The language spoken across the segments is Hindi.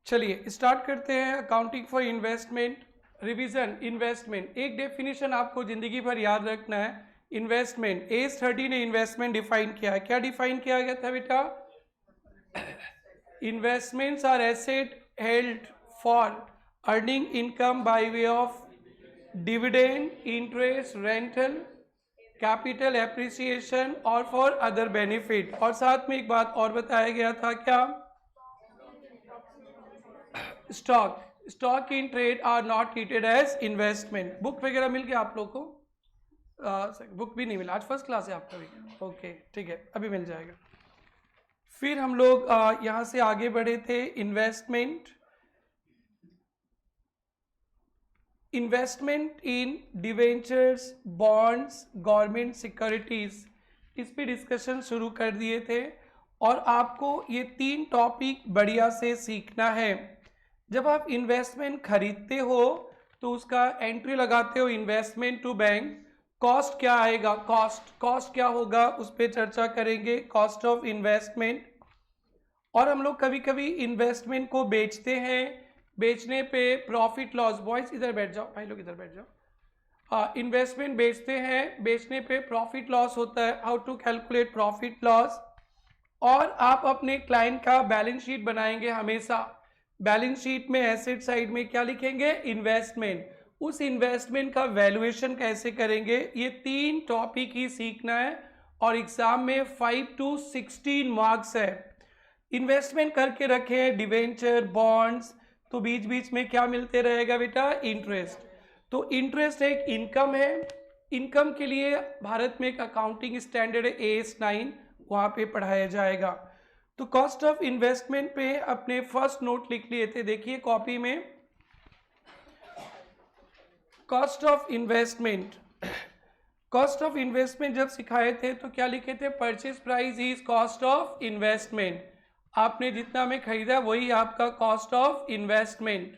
चलिए स्टार्ट करते हैं accounting for investment revision. Investment एक डेफिनेशन आपको जिंदगी भर याद रखना है। इन्वेस्टमेंट एज 30 ने इन्वेस्टमेंट डिफाइन किया है। क्या डिफाइन किया गया था बेटा? Investments are asset held for earning income by way of dividend, interest, rental, capital appreciation और फॉर अदर बेनिफिट। और साथ में एक बात और बताया गया था, क्या? Stock in trade are not treated as investment. Book वगैरह मिल गया आप लोग को? बुक भी नहीं मिला, आज फर्स्ट क्लास है आपका भी? ओके ठीक है, अभी मिल जाएगा। फिर हम लोग यहाँ से आगे बढ़े थे। इन्वेस्टमेंट इन डिवेंचर्स, बॉन्ड्स, गवर्नमेंट सिक्योरिटीज, इस पे डिस्कशन शुरू कर दिए थे। और आपको ये 3 टॉपिक बढ़िया से सीखना है। जब आप इन्वेस्टमेंट खरीदते हो तो उसका एंट्री लगाते हो इन्वेस्टमेंट टू बैंक। कॉस्ट क्या आएगा, कॉस्ट क्या होगा, उस पर चर्चा करेंगे, कॉस्ट ऑफ इन्वेस्टमेंट। और हम लोग कभी कभी इन्वेस्टमेंट को बेचते हैं, बेचने पे प्रॉफिट लॉस। बॉयज इधर बैठ जाओ, भाई लोग इधर बैठ जाओ। इन्वेस्टमेंट बेचते हैं, बेचने पे प्रॉफिट लॉस होता है, how to calculate profit loss. और आप अपने क्लाइंट का बैलेंस शीट बनाएंगे हमेशा। बैलेंस शीट में एसेट साइड में क्या लिखेंगे? इन्वेस्टमेंट। उस इन्वेस्टमेंट का वैल्यूएशन कैसे करेंगे, ये 3 टॉपिक ही सीखना है। और एग्जाम में 5 to 16 मार्क्स है। इन्वेस्टमेंट करके रखे डिवेंचर, बॉन्ड्स, तो बीच बीच में क्या मिलते रहेगा बेटा? इंटरेस्ट। तो इंटरेस्ट एक इनकम है। इनकम के लिए भारत में एक अकाउंटिंग स्टैंडर्ड है AS9, वहां पे पढ़ाया जाएगा। तो कॉस्ट ऑफ इन्वेस्टमेंट पे अपने फर्स्ट नोट लिख लिए थे, देखिए कॉपी में। Cost of investment, cost of investment जब सिखाए थे तो क्या लिखे थे? Purchase price is cost of investment. आपने जितना में खरीदा वही आपका कॉस्ट ऑफ इन्वेस्टमेंट।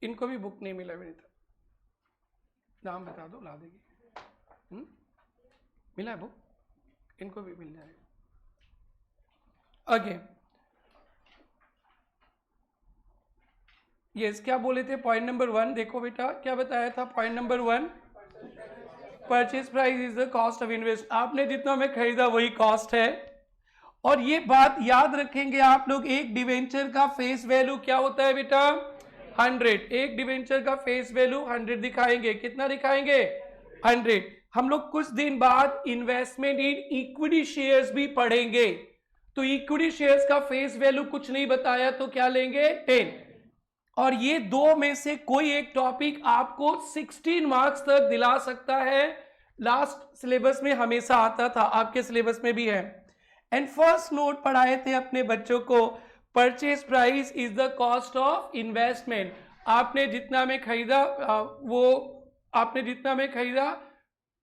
इनको भी बुक नहीं मिला मेरी तरफ, नाम बता दो, ला देगी। मिला है बुक? इनको भी मिल जाएगा। ओके यस, क्या बोले थे? पॉइंट नंबर 1 देखो बेटा, क्या बताया था? Point number 1, purchase price is the cost of invest. आपने जितना में खरीदा वही कॉस्ट है। और ये बात याद रखेंगे आप लोग, एक डिवेंचर का फेस वैल्यू क्या होता है बेटा? 100। एक डिवेंचर का फेस वैल्यू 100 दिखाएंगे। कितना दिखाएंगे? 100। हम लोग कुछ दिन बाद इन्वेस्टमेंट इन इक्विटी शेयर्स भी पढ़ेंगे। तो इक्विटी शेयर्स का फेस वैल्यू कुछ नहीं बताया तो क्या लेंगे? 10। और ये 2 में से कोई एक टॉपिक आपको 16 मार्क्स तक दिला सकता है। लास्ट सिलेबस में हमेशा आता था, आपके सिलेबस में भी है। एंड फर्स्ट नोट पढ़ाए थे अपने बच्चों को, purchase price is the cost of investment. आपने जितना में खरीदा आपने जितना में खरीदा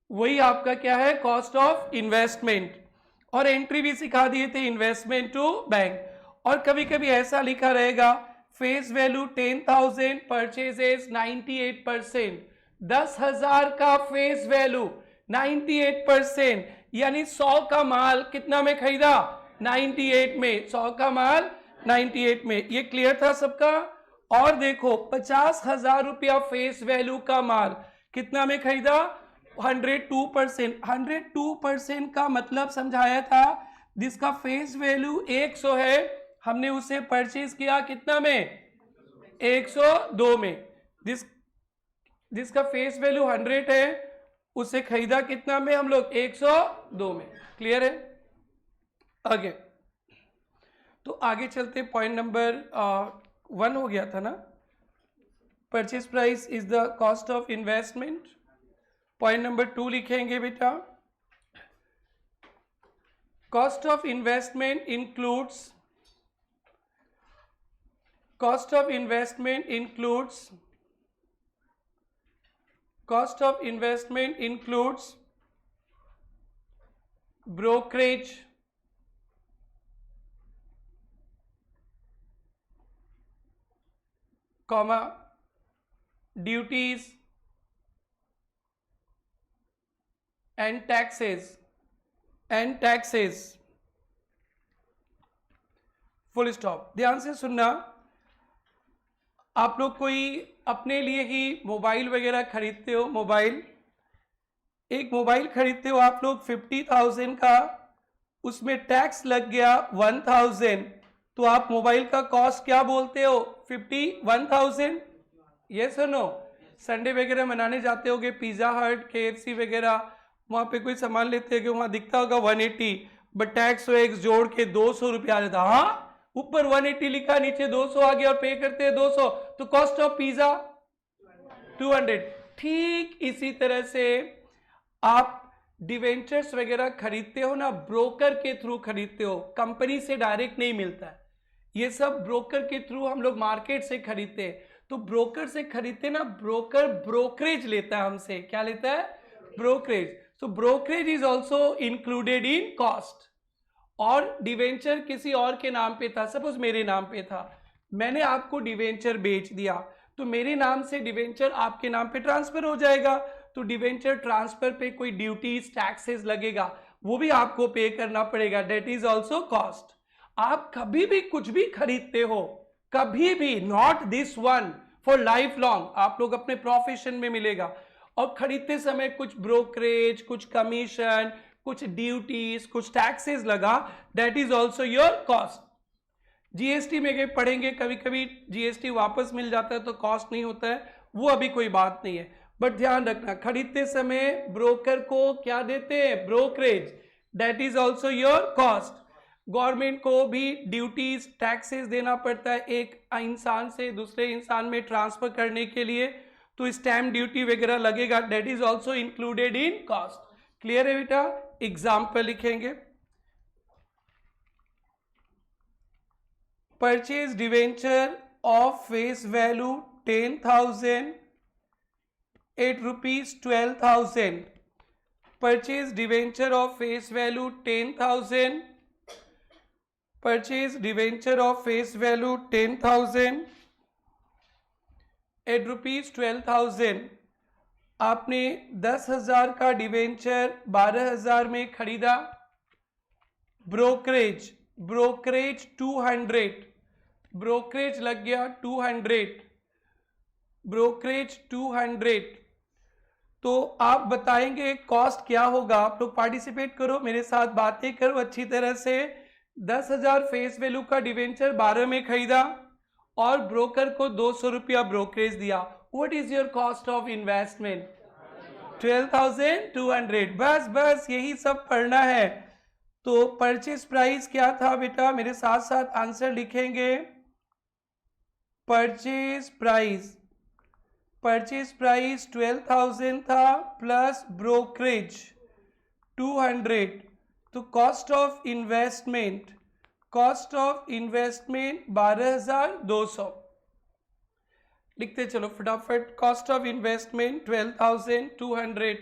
वही आपका क्या है? Cost of investment. और एंट्री भी सिखा दिए थे, इन्वेस्टमेंट टू बैंक। और कभी कभी ऐसा लिखा रहेगा, फेस वैल्यू 10,000, परचेजेस 98%। 10,000 का फेस वैल्यू 98%, यानी 100 का माल कितना में खरीदा? 98 में। 100 का माल 98 में। ये क्लियर था सबका? और देखो 50,000 रुपया फेस वैल्यू का माल कितना में खरीदा? 102%। 102% का मतलब समझाया था, जिसका फेस वैल्यू 100 है, हमने उसे परचेज किया कितना में? 102 में। जिसका फेस वैल्यू 100 है, उसे खरीदा कितना में हम लोग? 102 में। क्लियर है? आगे तो आगे चलते। पॉइंट नंबर 1 हो गया था ना, purchase price is the cost of investment. Point number 2 लिखेंगे बेटा, cost of investment includes, cost of investment includes brokerage, duties and taxes. Full stop. ध्यान से सुनना, आप लोग कोई अपने लिए ही मोबाइल वगैरह खरीदते हो, एक मोबाइल खरीदते हो आप लोग 50,000 का, उसमें टैक्स लग गया 1,000, तो आप मोबाइल का कॉस्ट क्या बोलते हो? 51,000। यस और नो? संडे वगैरह मनाने जाते होगे, पिज्जा हट, KFC वगैरह, वहां पे कोई सामान लेते हो, वहां दिखता होगा 180, बट टैक्स वैक्स जोड़ के 200 रुपया आ जाता। हाँ, ऊपर 180 लिखा, नीचे 200 आ गया और पे करते हैं 200, तो कॉस्ट ऑफ पिज्जा 200। ठीक इसी तरह से आप डिवेंचर्स वगैरह खरीदते हो ना, ब्रोकर के थ्रू खरीदते हो, कंपनी से डायरेक्ट नहीं मिलता है, ये सब ब्रोकर के थ्रू हम लोग मार्केट से खरीदते हैं। तो ब्रोकर से खरीदते ना, ब्रोकर ब्रोकरेज लेता है हमसे। क्या लेता है? Brokerage. So brokerage is also included in cost. और डिवेंचर किसी और के नाम पे था, सपोज मेरे नाम पे था, मैंने आपको डिवेंचर बेच दिया, तो मेरे नाम से डिवेंचर आपके नाम पे ट्रांसफर हो जाएगा, तो डिवेंचर ट्रांसफर पे कोई ड्यूटीज टैक्सेस लगेगा, वो भी आपको पे करना पड़ेगा, डेट इज ऑल्सो कॉस्ट। आप कभी भी कुछ भी खरीदते हो, कभी भी, not this one, for life long, आप लोग अपने प्रोफेशन में मिलेगा, और खरीदते समय कुछ ब्रोकरेज, कुछ कमीशन, कुछ ड्यूटीज, कुछ टैक्सेस लगा, that is also your cost. GST में पढ़ेंगे, कभी कभी जीएसटी वापस मिल जाता है तो कॉस्ट नहीं होता है, वो अभी कोई बात नहीं है, बट ध्यान रखना खरीदते समय ब्रोकर को क्या देते हैं? Brokerage, that is also your cost. Government को भी ड्यूटीज टैक्सेस देना पड़ता है एक इंसान से दूसरे इंसान में ट्रांसफर करने के लिए, तो स्टैम्प ड्यूटी वगैरह लगेगा, that is also included in cost. Clear है बेटा? एग्जाम्पल लिखेंगे, purchase debenture of face value 10,000 8 rupees 12,000, purchase debenture of face value 10,000, purchase debenture of face value 10,000 8 rupees 12,000। आपने 10,000 का डिवेंचर 12,000 में खरीदा, ब्रोकरेज 200, ब्रोकरेज लग गया 200, ब्रोकरेज 200, तो आप बताएंगे कॉस्ट क्या होगा? आप लोग पार्टिसिपेट करो, मेरे साथ बातें करो अच्छी तरह से। 10,000 फेस वैल्यू का डिवेंचर 12 में खरीदा और ब्रोकर को 200 रुपया ब्रोकरेज दिया, what is your cost of investment? 12,200। बस यही सब पढ़ना है। तो परचेज प्राइस क्या था बेटा? मेरे साथ साथ आंसर लिखेंगे। परचेज प्राइस 12,000 था प्लस ब्रोकरेज 200, तो कॉस्ट ऑफ इन्वेस्टमेंट 12,200। लिखते चलो फटाफट, cost of investment 12,200,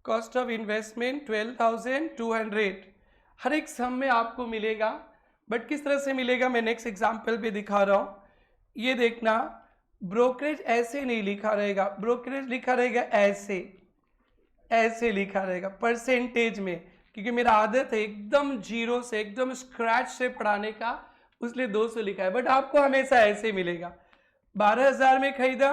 cost of investment 12,200। हर एक सम में आपको मिलेगा, बट किस तरह से मिलेगा मैं नेक्स्ट एग्जाम्पल पे दिखा रहा हूं। ये देखना, ब्रोकरेज ऐसे नहीं लिखा रहेगा, ब्रोकरेज लिखा रहेगा ऐसे लिखा रहेगा परसेंटेज में, क्योंकि मेरा आदत है एकदम जीरो से, एकदम स्क्रैच से पढ़ाने का, इसलिए 200 लिखा है, बट आपको हमेशा ऐसे मिलेगा। 12,000 में खरीदा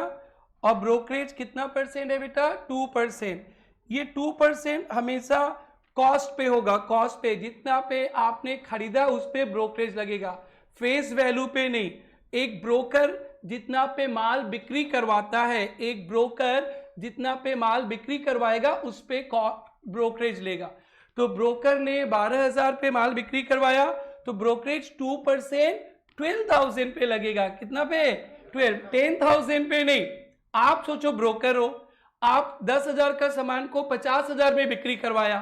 और ब्रोकरेज कितना परसेंट है बेटा? 2%। ये 2% हमेशा कॉस्ट पे होगा, कॉस्ट पे, जितना पे आपने खरीदा उस पे ब्रोकरेज लगेगा, फेस वैल्यू पे नहीं। एक ब्रोकर जितना पे माल बिक्री करवाता है, एक ब्रोकर जितना पे माल बिक्री करवाएगा उस पे ब्रोकरेज लेगा। तो ब्रोकर ने 12,000 पे माल बिक्री करवाया, तो ब्रोकरेज 2% 12,000 पे लगेगा। कितना पे? 12, 10,000 पे नहीं। आप सोचो ब्रोकर हो, आप 10,000 का सामान को 50,000 में बिक्री करवाया,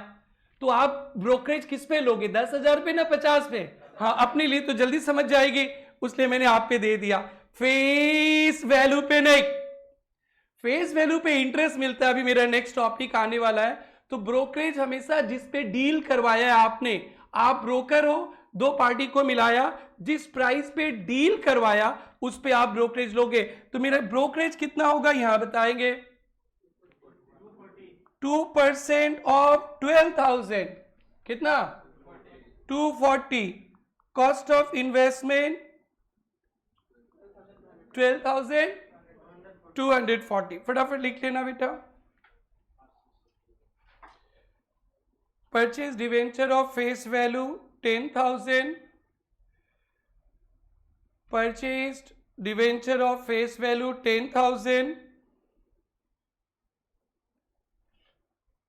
तो आप ब्रोकरेज किस पे लोगे? 10,000 पे ना 50 पे? हाँ, अपने लिए तो जल्दी समझ जाएगी, उसलिए मैंने आप पे दे दिया। फेस वैल्यू पे नहीं, फेस वैल्यू पे इंटरेस्ट मिलता है, अभी मेरा नेक्स्ट टॉपिक आने वाला है। तो ब्रोकरेज हमेशा जिस पे डील करवाया है आपने, आप ब्रोकर हो, दो पार्टी को मिलाया, जिस प्राइस पे डील करवाया उस पे आप ब्रोकरेज लोगे। तो मेरा ब्रोकरेज कितना होगा यहां बताएंगे? 2% ऑफ 12,000 कितना 240, कॉस्ट ऑफ इन्वेस्टमेंट 12,240। फटाफट लिख लेना बेटा। Purchase debenture of face value 10,000, purchase debenture of face value 10,000,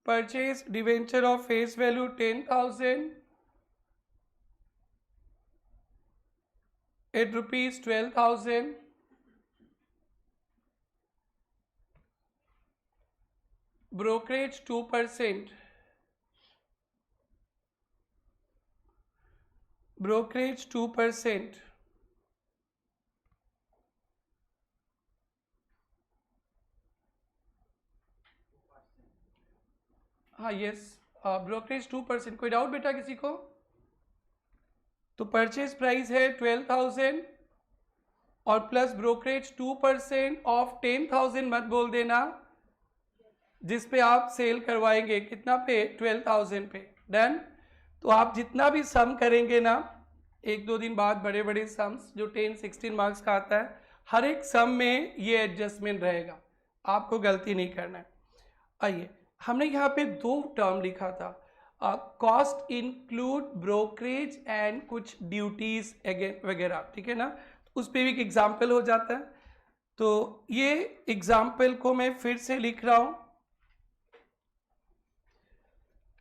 purchase debenture of face value 10,000 at rupees 12,000, brokerage 2%, brokerage 2%, हाँ यस, ब्रोकरेज 2%। कोई डाउट बेटा किसी को? तो परचेज प्राइस है 12,000 और प्लस ब्रोकरेज 2% ऑफ 10,000 मत बोल देना, जिस पे आप सेल करवाएंगे कितना पे 12,000 पे। डन। तो आप जितना भी सम करेंगे ना, एक दो दिन बाद बड़े बड़े सम्स जो 10-16 मार्क्स का आता है, हर एक सम में ये एडजस्टमेंट रहेगा, आपको गलती नहीं करना है। आइए, हमने यहाँ पे दो टर्म लिखा था, कॉस्ट इंक्लूड ब्रोकरेज एंड कुछ ड्यूटीज वगैरह, ठीक है ना, उस पर भी एक एग्जाम्पल हो जाता है। तो ये एग्जाम्पल को मैं फिर से लिख रहा हूं।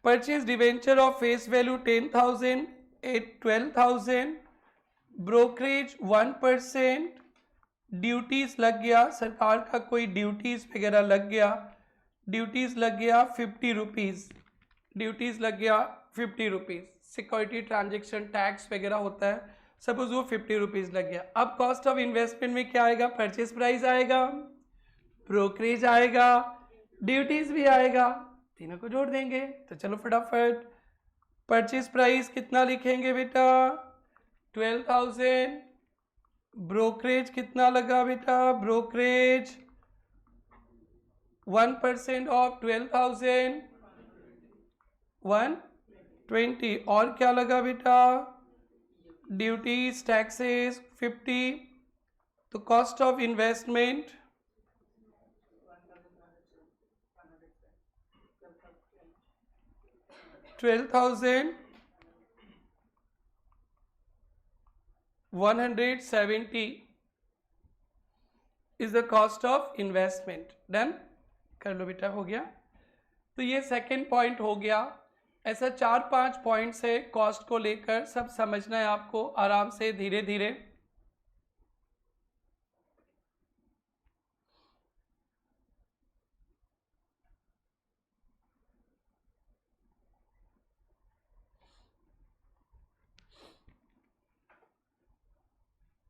Purchase debenture of face value 10,000 at 12,000, brokerage 1%, duties लग गया, सरकार का कोई ड्यूटीज वगैरह लग गया, ड्यूटीज लग गया 50 रुपीज़, ड्यूटीज लग गया 50 रुपीज़, सिक्योरिटी ट्रांजेक्शन टैक्स वगैरह होता है, सपोज वो 50 रुपीज़ लग गया। अब कॉस्ट ऑफ इन्वेस्टमेंट में क्या आएगा? परचेज प्राइस आएगा, ब्रोकरेज आएगा, ड्यूटीज भी आएगा, तीनों को जोड़ देंगे। तो चलो फटाफट, परचेज प्राइस कितना लिखेंगे बेटा 12,000, ब्रोकरेज कितना लगा बेटा, ब्रोकरेज 1% ऑफ 12,000 120, और क्या लगा बेटा ड्यूटीज टैक्सेस 50। तो cost of investment 12,170 is the cost of investment. Done, कर लो बेटा, हो गया। तो ये सेकंड पॉइंट हो गया। ऐसा 4-5 पॉइंट्स है कॉस्ट को लेकर, सब समझना है आपको आराम से धीरे धीरे।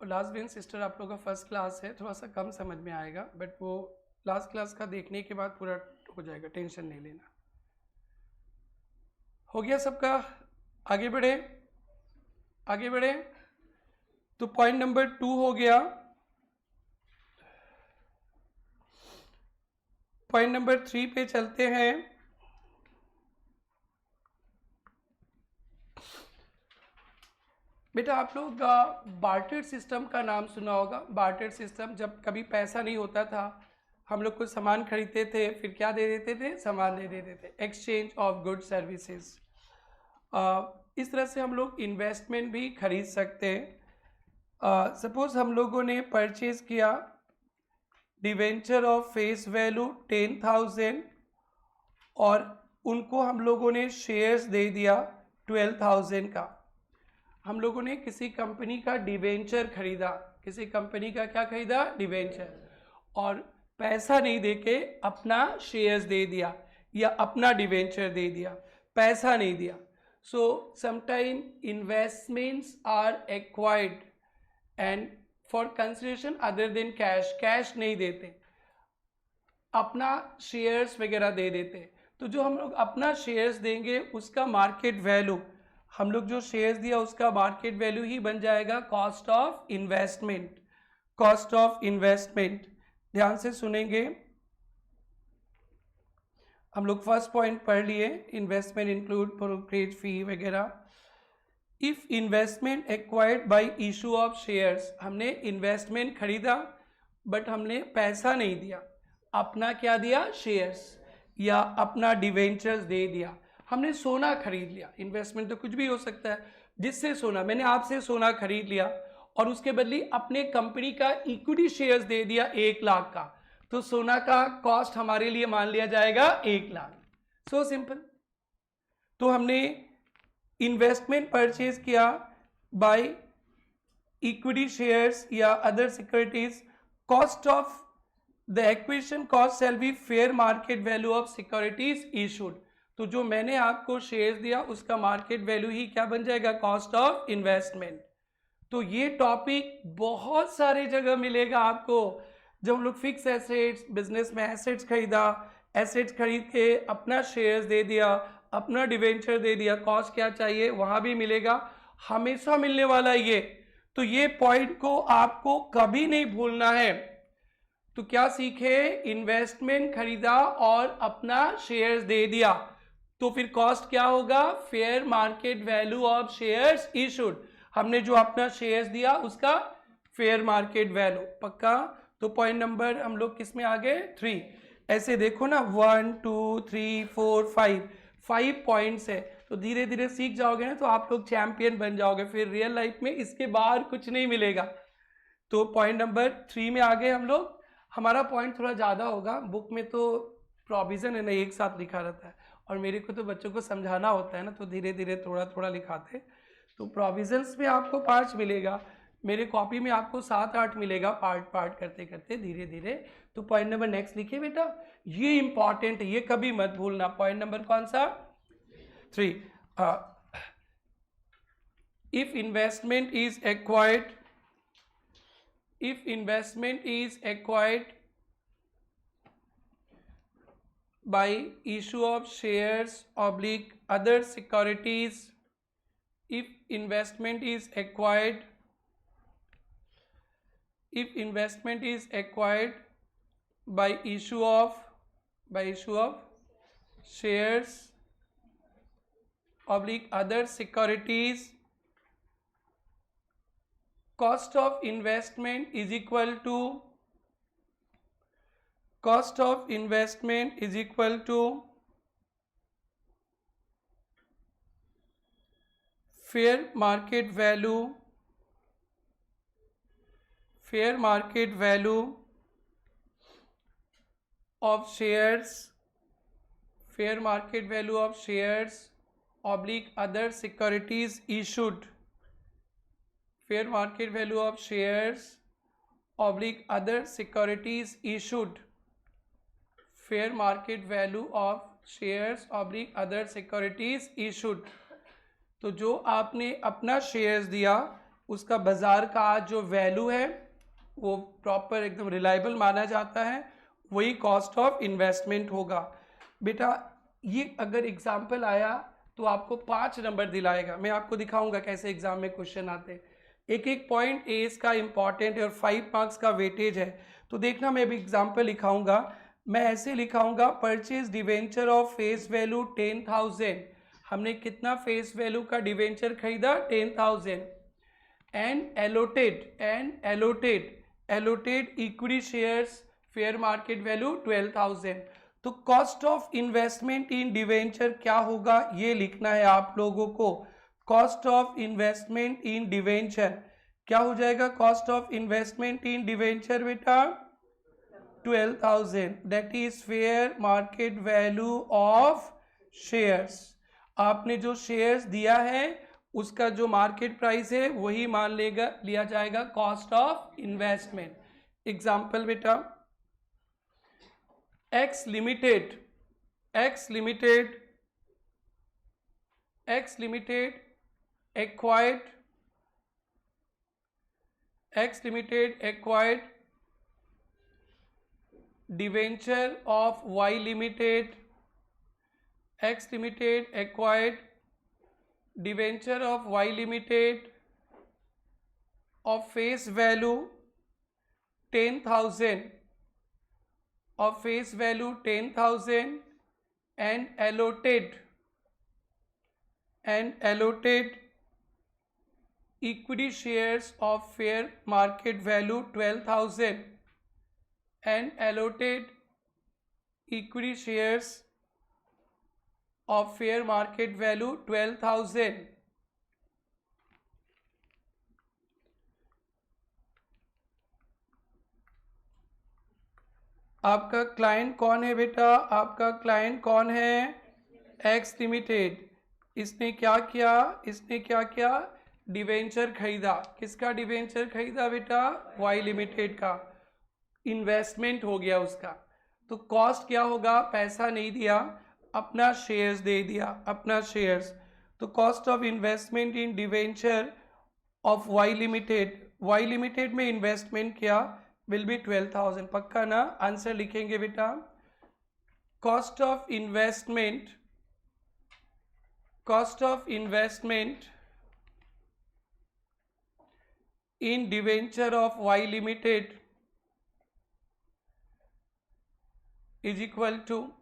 लास्ट बेंच सिस्टर आप लोगों का फर्स्ट क्लास है, थोड़ा सा कम समझ में आएगा, बट वो लास्ट क्लास का देखने के बाद पूरा हो जाएगा, टेंशन नहीं लेना। हो गया सबका? आगे बढ़े, आगे बढ़े। तो पॉइंट नंबर 2 हो गया। पॉइंट नंबर 3 पे चलते हैं। बेटा आप लोग बार्टर सिस्टम का नाम सुना होगा। बार्टर सिस्टम, जब कभी पैसा नहीं होता था, हम लोग कुछ सामान खरीदते थे, फिर क्या दे देते थे? सामान दे देते थे, एक्सचेंज ऑफ गुड सर्विसेज। इस तरह से हम लोग इन्वेस्टमेंट भी खरीद सकते हैं। सपोज हम लोगों ने परचेज किया डिवेंचर ऑफ फेस वैल्यू 10,000 और उनको हम लोगों ने शेयर्स दे दिया 12,000 का। हम लोगों ने किसी कंपनी का डिवेंचर खरीदा, किसी कंपनी का क्या खरीदा? डिवेंचर, और पैसा नहीं देके अपना शेयर्स दे दिया या अपना डिवेंचर दे दिया, पैसा नहीं दिया। So sometime investments are acquired and for consideration other than cash, cash नहीं देते, अपना शेयर्स वगैरह दे देते। तो जो हम लोग अपना शेयर्स देंगे उसका मार्केट वैल्यू, हम लोग जो शेयर्स दिया उसका मार्केट वैल्यू ही बन जाएगा cost of investment. Cost of investment, ध्यान से सुनेंगे। हम लोग फर्स्ट पॉइंट पढ़ लिए, इन्वेस्टमेंट इंक्लूड ब्रोकरेज फी वगैरह। If investment acquired by issue of shares, हमने इन्वेस्टमेंट खरीदा बट हमने पैसा नहीं दिया, अपना क्या दिया, शेयर्स या अपना डिवेंचर्स दे दिया। हमने सोना खरीद लिया, इन्वेस्टमेंट तो कुछ भी हो सकता है, जिससे सोना, मैंने आपसे सोना खरीद लिया और उसके बदले अपने कंपनी का इक्विटी शेयर्स दे दिया 1 लाख का, तो सोना का कॉस्ट हमारे लिए मान लिया जाएगा 1 लाख। So simple. तो हमने इन्वेस्टमेंट परचेज किया बाय इक्विटी शेयर्स या other securities, cost of the acquisition cost shall be fair market value of securities issued. तो जो मैंने आपको शेयर्स दिया उसका मार्केट वैल्यू ही क्या बन जाएगा, कॉस्ट ऑफ इन्वेस्टमेंट। तो ये टॉपिक बहुत सारे जगह मिलेगा आपको। जब हम लोग फिक्स एसेट्स, बिजनेस में एसेट्स खरीदा, एसेट्स खरीद के अपना शेयर्स दे दिया, अपना डिवेंचर दे दिया, कॉस्ट क्या चाहिए वहां भी मिलेगा, हमेशा मिलने वाला ये। तो ये पॉइंट को आपको कभी नहीं भूलना है। तो क्या सीखे, इन्वेस्टमेंट खरीदा और अपना शेयर्स दे दिया, तो फिर कॉस्ट क्या होगा, fair market value of shares issued. हमने जो अपना शेयर्स दिया उसका फेयर मार्केट वैल्यू, पक्का। तो पॉइंट नंबर हम लोग किस में आ गए, 3। ऐसे देखो ना, 1 2 3 4 5 पॉइंट्स है। तो धीरे धीरे सीख जाओगे ना तो आप लोग चैंपियन बन जाओगे, फिर रियल लाइफ में इसके बाहर कुछ नहीं मिलेगा। तो पॉइंट नंबर 3 में आ गए हम लोग। हमारा पॉइंट थोड़ा ज़्यादा होगा, बुक में तो प्रोविज़न है ना एक साथ लिखा रहता है, और मेरे को तो बच्चों को समझाना होता है ना, तो धीरे धीरे थोड़ा थोड़ा लिखाते। तो प्रोविजंस में आपको 5 मिलेगा, मेरे कॉपी में आपको 7-8 मिलेगा, पार्ट पार्ट करते करते धीरे धीरे। तो पॉइंट नंबर नेक्स्ट लिखिए बेटा, ये इंपॉर्टेंट है, ये कभी मत भूलना। पॉइंट नंबर कौन सा, 3। If investment is acquired, if investment is acquired by issue of shares oblique other securities, if investment is acquired, if investment is acquired by issue of shares oblique other securities, cost of investment is equal to fair market value of shares oblique other securities issued, fair market value of shares oblique other securities issued, fair market value of shares oblique other securities issued। तो जो आपने अपना शेयर्स दिया उसका बाजार का आज जो वैल्यू है वो प्रॉपर एकदम रिलायबल माना जाता है, वही कॉस्ट ऑफ इन्वेस्टमेंट होगा। बेटा ये अगर एग्जाम्पल आया तो आपको 5 नंबर दिलाएगा, मैं आपको दिखाऊंगा कैसे एग्जाम में क्वेश्चन आते हैं। एक एक पॉइंट ए इसका इंपॉर्टेंट है और 5 मार्क्स का वेटेज है। तो देखना मैं भी एग्जाम्पल लिखाऊंगा, मैं ऐसे लिखाऊंगा, purchase debenture of face value 10,000। हमने कितना फेस वैल्यू का डिवेंचर खरीदा, 10,000। And allotted equity shares fair market value 12,000। तो cost of investment in debenture क्या होगा ये लिखना है आप लोगों को। Cost of investment in debenture क्या हो जाएगा, cost of investment in debenture बेटा 12,000, that is fair market value of shares. आपने जो शेयर्स दिया है उसका जो मार्केट प्राइस है वही मान लिया जाएगा कॉस्ट ऑफ इन्वेस्टमेंट। एग्जाम्पल बेटा, X Limited acquired debenture of Y Limited. X Limited acquired debenture of Y Limited of face value 10,000 of face value 10,000 and allotted equity shares of fair market value 12,000 and allotted equity shares of fair market value 12,000 आपका क्लाइंट कौन है बेटा? आपका क्लाइंट कौन है? X limited. इसने क्या किया? डिवेंचर खरीदा। किसका डिवेंचर खरीदा बेटा? वाई लिमिटेड का। इन्वेस्टमेंट हो गया उसका। तो कॉस्ट क्या होगा? पैसा नहीं दिया, अपना शेयर्स दे दिया, अपना शेयर्स। तो cost of investment in debenture of Y limited में इन्वेस्टमेंट किया विल बी 12,000। पक्का ना? आंसर लिखेंगे बेटा। Cost of investment in debenture of Y Limited is equal to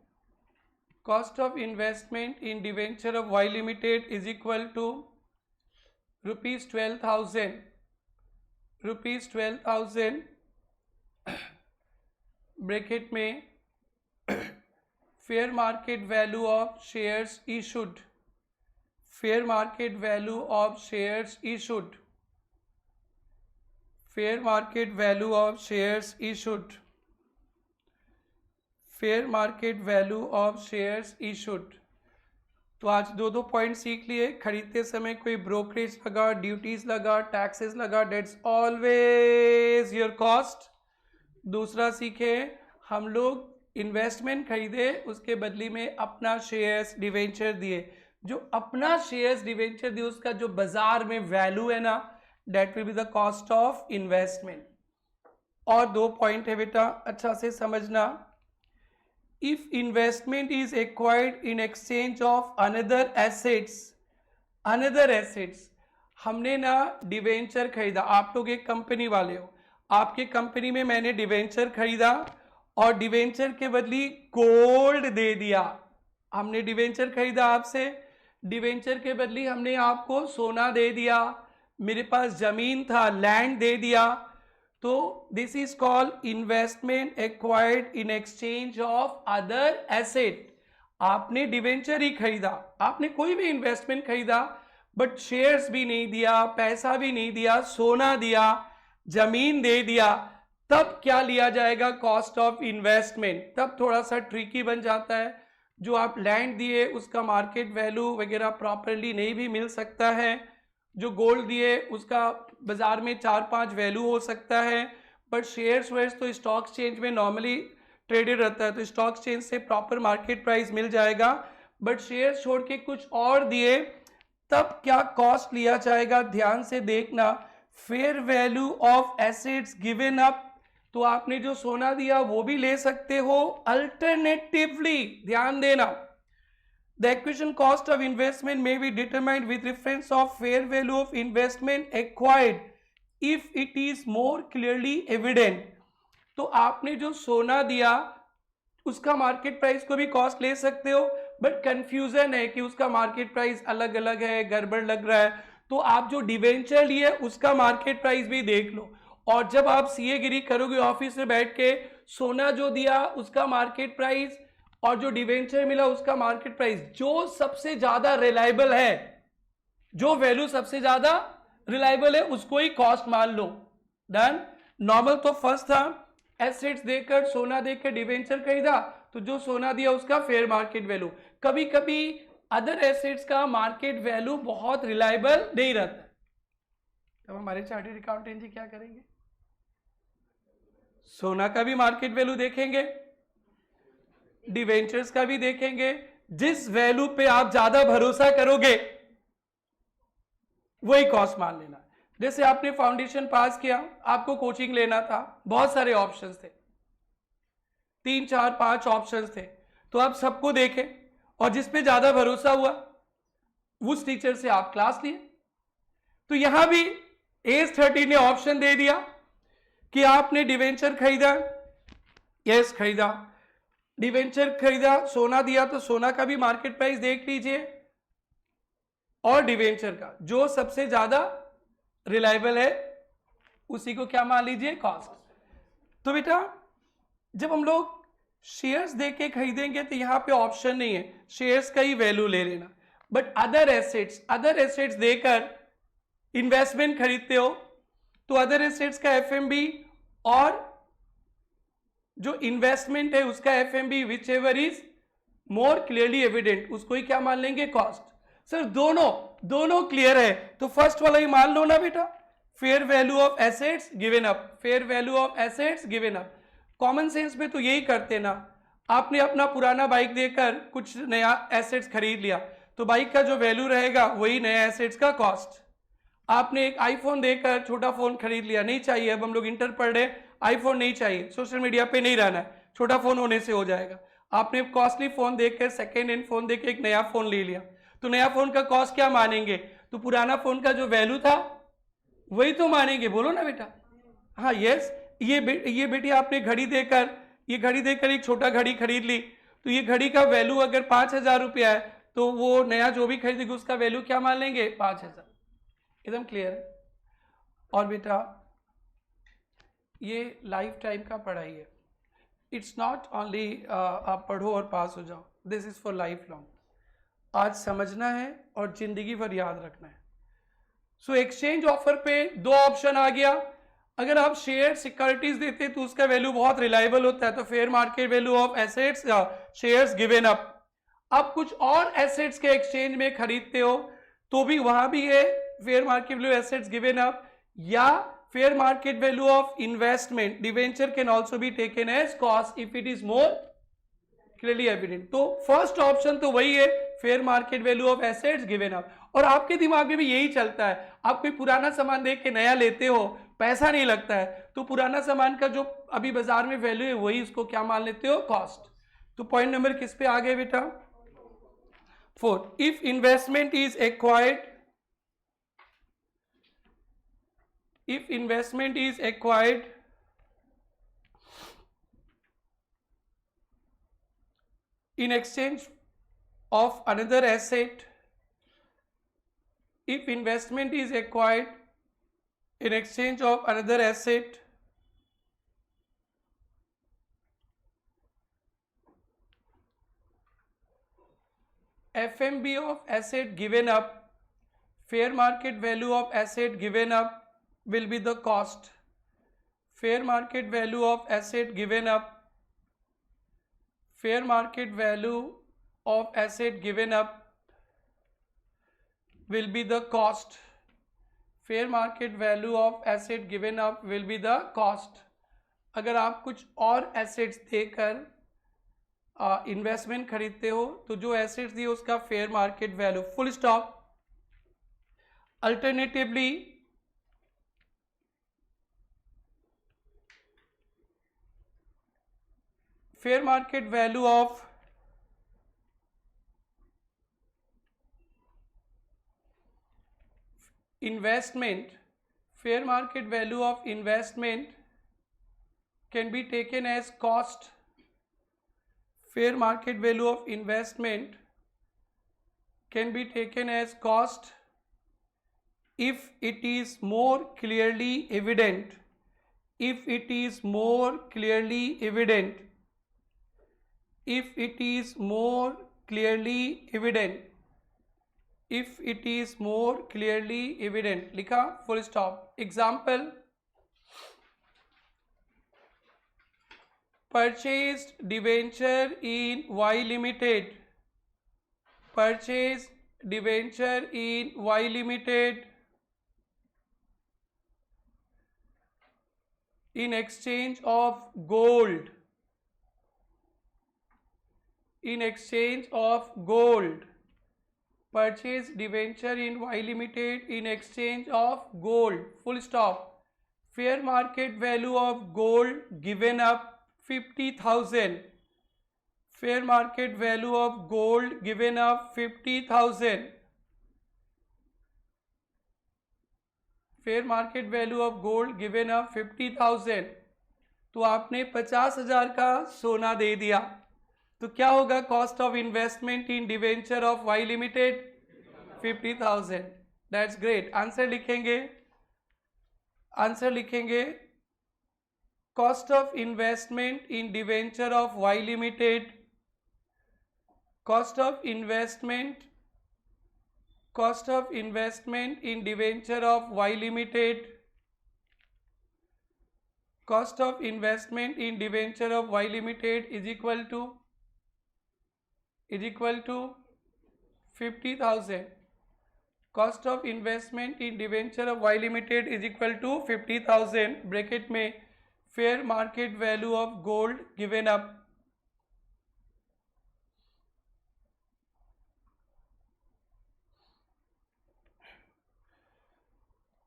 cost of investment in debenture of Y Limited is equal to rupees 12,000 bracket में fair market value of shares issued, fair market value of shares issued, fair market value of shares issued, fair market value of shares issued। तो आज दो पॉइंट सीख लिए। खरीदते समय कोई ब्रोकरेज लगा, ड्यूटीज लगा, टैक्सेस लगा, डेट्स ऑलवेज योर कॉस्ट। दूसरा सीखे हम लोग इन्वेस्टमेंट खरीदे, उसके बदले में अपना शेयर्स डिवेंचर दिए। जो अपना शेयर्स डिवेंचर दिए उसका जो बाजार में वैल्यू है ना, that will be the cost of investment. और दो पॉइंट है बेटा, अच्छा से समझना। If investment is acquired in exchange of another assets, हमने ना डिवेंचर खरीदा। आप लोग एक कंपनी वाले हो, आपके कंपनी में मैंने डिवेंचर खरीदा और डिवेंचर के बदले गोल्ड दे दिया। हमने डिवेंचर खरीदा आपसे, डिवेंचर के बदले हमने आपको सोना दे दिया, मेरे पास जमीन था, लैंड दे दिया। तो this is called investment acquired in exchange of other asset. आपने डिवेंचर ही खरीदा, आपने कोई भी इन्वेस्टमेंट खरीदा, बट शेयर्स भी नहीं दिया, पैसा भी नहीं दिया, सोना दिया, जमीन दे दिया, तब क्या लिया जाएगा? Cost of investment. तब थोड़ा सा ट्रिकी बन जाता है। जो आप लैंड दिए उसका मार्केट वैल्यू वगैरह प्रॉपरली नहीं भी मिल सकता है। जो गोल्ड दिए उसका बाजार में 4-5 वैल्यू हो सकता है, बट शेयर्स तो स्टॉक एक्सचेंज में नॉर्मली ट्रेडेड रहता है, तो स्टॉक एक्सचेंज से प्रॉपर मार्केट प्राइस मिल जाएगा। बट शेयर छोड़ के कुछ और दिए, तब क्या कॉस्ट लिया जाएगा? ध्यान से देखना। Fair value of assets given up, तो आपने जो सोना दिया वो भी ले सकते हो। अल्टरनेटिवली ध्यान देना, the acquisition cost of investment may be determined with reference of fair value of investment acquired if it is more clearly evident। तो आपने जो सोना दिया उसका मार्केट प्राइस को भी कॉस्ट ले सकते हो, बट कंफ्यूजन है कि उसका मार्केट प्राइस अलग अलग है, गड़बड़ लग रहा है, तो आप जो डिवेंचर लिए उसका मार्केट प्राइस भी देख लो। और जब आप सीए गिरी करोगे ऑफिस में बैठ के, सोना जो दिया उसका मार्केट प्राइस और जो डिवेंचर मिला उसका मार्केट प्राइस, जो सबसे ज्यादा रिलायबल है, जो वैल्यू सबसे ज्यादा रिलायबल है, उसको ही कॉस्ट मान लो। डन। नॉर्मल तो फर्स्ट था, एसेट्स देकर, सोना देकर डिवेंचर खरीदा, तो जो सोना दिया उसका फेयर मार्केट वैल्यू। कभी कभी अदर एसेट्स का मार्केट वैल्यू बहुत रिलायबल नहीं रहता। तब हमारे चार्टर्ड अकाउंटेंट जी क्या करेंगे? सोना का भी मार्केट वैल्यू देखेंगे, डिवेंचर्स का भी देखेंगे। जिस वैल्यू पे आप ज्यादा भरोसा करोगे वही कॉस्ट मान लेना। जैसे आपने फाउंडेशन पास किया, आपको कोचिंग लेना था, बहुत सारे ऑप्शंस थे, 3, 4, 5 ऑप्शंस थे, तो आप सबको देखें और जिस पे ज्यादा भरोसा हुआ उस टीचर से आप क्लास लिए। तो यहां भी AS30 ने ऑप्शन दे दिया कि आपने डिवेंचर खरीदा, यस खरीदा, डिवेंचर खरीदा, सोना दिया, तो सोना का भी मार्केट प्राइस देख लीजिए और डिवेंचर का जो सबसे ज्यादा रिलायबल है उसी को क्या मान लीजिए, कॉस्ट। तो बेटा जब हम लोग शेयर्स देके खरीदेंगे तो यहां पे ऑप्शन नहीं है, शेयर्स का ही वैल्यू ले लेना। बट अदर एसेट्स देकर इन्वेस्टमेंट खरीदते हो तो अदर एसेट्स का एफएमबी और जो इन्वेस्टमेंट है उसका FMB which ever is more clearly evident, उसको ही क्या मान लेंगे, कॉस्ट। सर दोनों क्लियर है तो फर्स्ट वाला ही मान लो ना बेटा, fair value of assets given up, fair value of assets given up. Common sense में तो यही करते ना, आपने अपना पुराना बाइक देकर कुछ नया एसेट्स खरीद लिया तो बाइक का जो वैल्यू रहेगा वही नया एसेट्स का कॉस्ट। आपने एक आईफोन देकर छोटा फोन खरीद लिया, नहीं चाहिए, अब हम लोग इंटर पढ़ रहे, आईफोन नहीं चाहिए, सोशल मीडिया पे नहीं रहना है, छोटा फोन होने से हो जाएगा। आपने कॉस्टली फोन देखकर, सेकेंड हैंड फोन देखकर एक नया फोन ले लिया तो नया फोन का कॉस्ट क्या मानेंगे, तो पुराना फोन का जो वैल्यू था वही तो मानेंगे, बोलो ना बेटा। हाँ यस, ये बेटी आपने घड़ी देकर एक छोटा घड़ी खरीद ली तो ये घड़ी का वैल्यू अगर 5,000 रुपया है तो वो नया जो भी खरीदेगी उसका वैल्यू क्या मान लेंगे, 5,000। एकदम क्लियर है। और बेटा ये लाइफ टाइम का पढ़ाई है, इट्स नॉट ओनली आप पढ़ो और पास हो जाओ, this is for life long. आज समझना है और जिंदगी भर याद रखना है। सो एक्सचेंज ऑफर पे दो ऑप्शन आ गया, अगर आप शेयर सिक्योरिटीज देते तो उसका वैल्यू बहुत रिलायबल होता है, तो fair market value of assets shares given up. आप कुछ और एसेट्स के एक्सचेंज में खरीदते हो तो भी वहां भी है fair market value assets given up, या fair market value of investment debenture can also be taken as cost if it is more clearly evident. तो फर्स्ट ऑप्शन तो वही है, fair market value of assets given up. और आपके दिमाग में भी यही चलता है, आप कोई पुराना सामान देख के नया लेते हो, पैसा नहीं लगता है तो पुराना सामान का जो अभी बाजार में वैल्यू है वही उसको क्या मान लेते हो, कॉस्ट। तो पॉइंट नंबर किस पे आ गए बेटा, 4। If investment is acquired, if investment is acquired in exchange of another asset, if investment is acquired in exchange of another asset, FMB of asset given up, fair market value of asset given up will be the cost. Fair market value of asset given up, fair market value of asset given up will be the cost. Fair market value of asset given up will be the cost. अगर आप कुछ और एसेट्स देकर इन्वेस्टमेंट खरीदते हो तो जो एसेट्स दिए उसका fair market value, full stop. Alternatively fair market value of investment, fair market value of investment can be taken as cost. Fair market value of investment can be taken as cost if it is more clearly evident, if it is more clearly evident, if it is more clearly evident, if it is more clearly evident, लिखा, full stop. Example, purchased debenture in Y Limited, purchased debenture in Y Limited in exchange of gold, in exchange of gold, purchase debenture in Y Limited in exchange of gold, full stop. Fair market value of gold given up 50,000, fair market value of gold given up 50,000, fair market value of gold given up 50,000। तो आपने 50,000 का सोना दे दिया तो क्या होगा cost of investment in debenture of Y limited 50,000। That's great. Answer लिखेंगे, आंसर लिखेंगे cost of investment in debenture of Y limited, cost of investment in debenture of Y limited, cost of investment in debenture of Y limited is equal to 50,000. cost of investment in debenture of Y limited is equal to 50,000 bracket में fair market value of gold given up,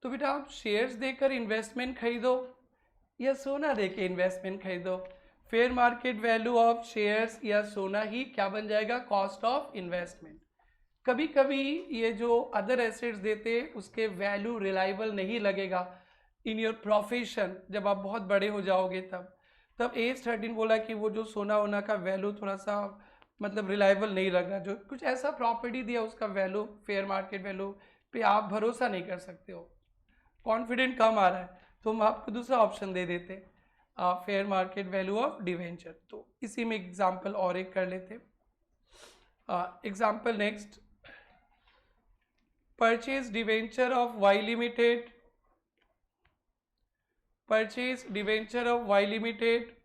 तो बेटा आप शेयर्स देकर इन्वेस्टमेंट खरीदो या सोना देके इन्वेस्टमेंट खरीदो, fair market value of shares या सोना ही क्या बन जाएगा, कॉस्ट ऑफ इन्वेस्टमेंट। कभी कभी ये जो अदर एसेट्स देते उसके वैल्यू रिलायबल नहीं लगेगा इन योर प्रोफेशन, जब आप बहुत बड़े हो जाओगे तब एज 13 बोला कि वो जो सोना वोना का वैल्यू थोड़ा सा मतलब रिलायबल नहीं लग रहा, जो कुछ ऐसा प्रॉपर्टी दिया उसका वैल्यू फेयर मार्केट वैल्यू पे आप भरोसा नहीं कर सकते हो, कॉन्फिडेंट कम आ रहा है, तो हम आपको दूसरा ऑप्शन दे देते fair market value of debenture. तो इसी में एग्जांपल और एक कर लेते। Example next, purchase debenture of Y limited, purchase debenture of Y limited,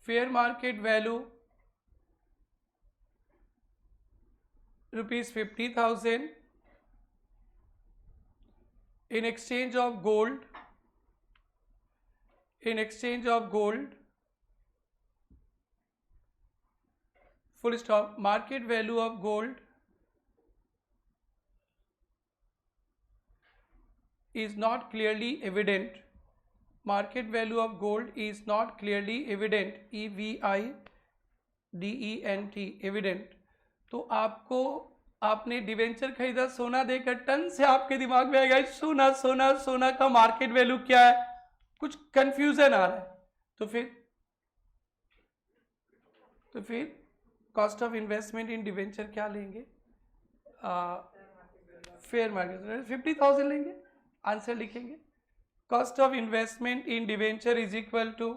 fair market value ₹50,000 in exchange of gold, full stop, market value of gold is not clearly evident, market value of gold is not clearly evident, EVIDENT, evident। तो आपने डिवेंचर खरीदा सोना देकर, टन से आपके दिमाग में आएगा सोना सोना सोना का मार्केट वैल्यू क्या है, कुछ कंफ्यूजन आ रहा है, तो फिर cost of investment in debenture क्या लेंगे, फेयर मार्केट 50,000 लेंगे। आंसर लिखेंगे cost of investment in debenture is equal to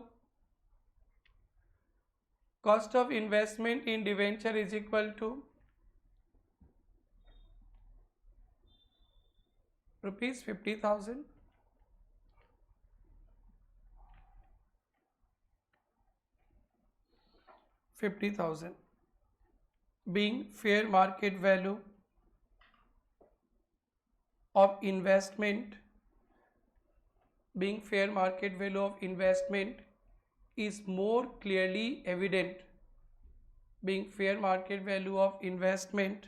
cost of investment in debenture is equal to rupees 50,000 being fair market value of investment, being fair market value of investment is more clearly evident, being fair market value of investment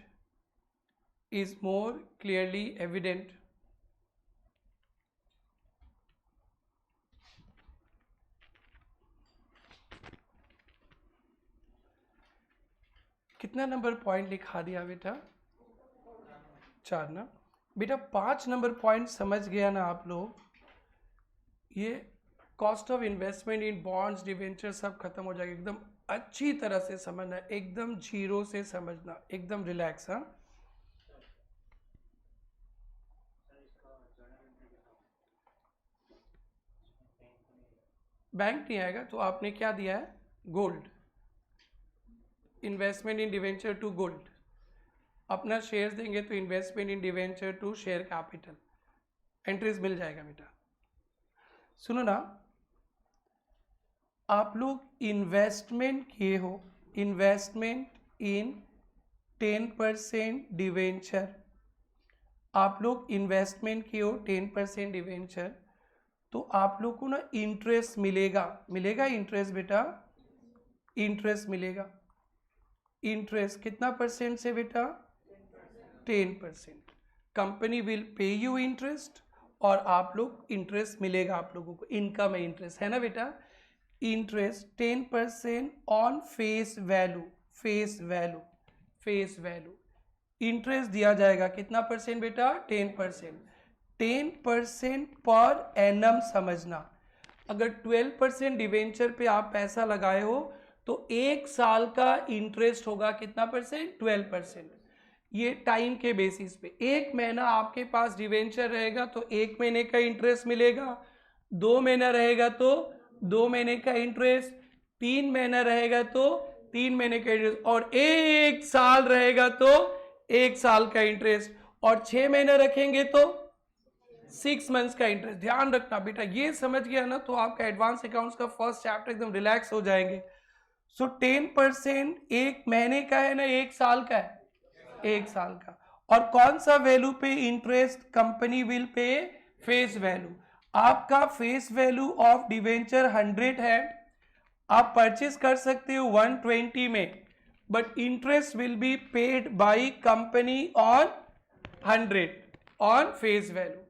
is more clearly evident। कितना नंबर पॉइंट लिखा दिया बेटा, 4 ना बेटा। 5 नंबर पॉइंट समझ गया ना आप लोग, ये cost of investment in bonds debenture सब खत्म हो जाएगा, एकदम अच्छी तरह से समझना, एकदम जीरो से समझना, एकदम रिलैक्स। हाँ बैंक नहीं आएगा तो आपने क्या दिया है, gold, investment in debenture to gold, अपना शेयर्स देंगे तो investment in debenture to share capital, entries मिल जाएगा बेटा। सुनो ना, आप लोग इन्वेस्टमेंट किए हो, इन्वेस्टमेंट इन 10% डिवेंचर, आप लोग इन्वेस्टमेंट किए हो 10% डिवेंचर, तो आप लोग को ना इंटरेस्ट मिलेगा इंटरेस्ट बेटा, इंटरेस्ट मिलेगा। इंटरेस्ट कितना परसेंट से बेटा, 10%। Company will pay you interest और आप लोग इंटरेस्ट मिलेगा, आप लोगों को इनकम है, इंटरेस्ट है ना बेटा। Interest 10% on face value interest दिया जाएगा, कितना परसेंट बेटा, 10%। 10% पर एनम समझना, अगर 12% डिवेंचर पे आप पैसा लगाए हो तो 1 साल का इंटरेस्ट होगा कितना परसेंट? 12%। ये टाइम के बेसिस पे, 1 महीना आपके पास डिवेंचर रहेगा तो 1 महीने का इंटरेस्ट मिलेगा, 2 महीना रहेगा तो 2 महीने का इंटरेस्ट, 3 महीना रहेगा तो 3 महीने का इंटरेस्ट, और 1 साल रहेगा तो 1 साल का इंटरेस्ट, और 6 महीने रखेंगे तो 6 मंथ्स का इंटरेस्ट। ध्यान रखना बेटा, ये समझ गया ना तो आपका एडवांस अकाउंट्स का फर्स्ट चैप्टर एकदम रिलैक्स हो जाएंगे। सो 10% 1 महीने का है ना 1 साल का है? 1 साल का। और कौन सा वैल्यू पे इंटरेस्ट कंपनी विल पे? Face value. आपका फेस वैल्यू ऑफ डिवेंचर 100 है, आप परचेस कर सकते हो 120 में, but interest will be paid by company on 100 on face value.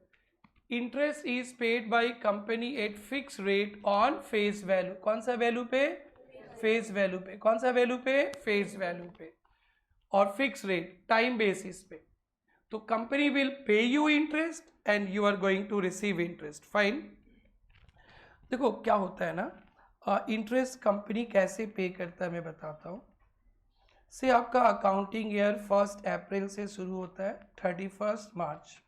Interest is paid by company at fix rate on face value. कौन सा वैल्यू पे? फेस वैल्यू पे। कौन सा वैल्यू पे? फेस वैल्यू पे, और फिक्स रेट टाइम बेसिस पे। तो company will pay you interest and you are going to receive interest. Fine. देखो क्या होता है ना, इंटरेस्ट कंपनी कैसे पे करता है मैं बताता हूँ। से आपका अकाउंटिंग ईयर 1 अप्रैल से शुरू होता है 31 मार्च।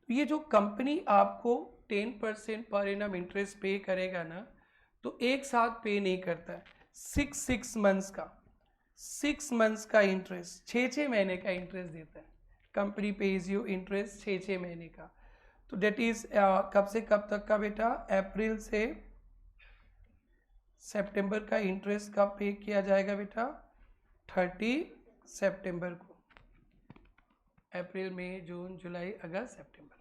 ये जो कंपनी आपको 10% पर एनम इंटरेस्ट पे करेगा ना, तो एक साथ पे नहीं करता है, 6 मंथ्स का, 6 मंथ्स का इंटरेस्ट, 6 महीने का इंटरेस्ट देता है कंपनी। पेज यू इंटरेस्ट 6 महीने का। तो डेट इज कब से कब तक का बेटा? अप्रैल से सितंबर का इंटरेस्ट कब पे किया जाएगा बेटा? 30 सितंबर को। अप्रैल, मई, जून, जुलाई, अगस्त, सितंबर।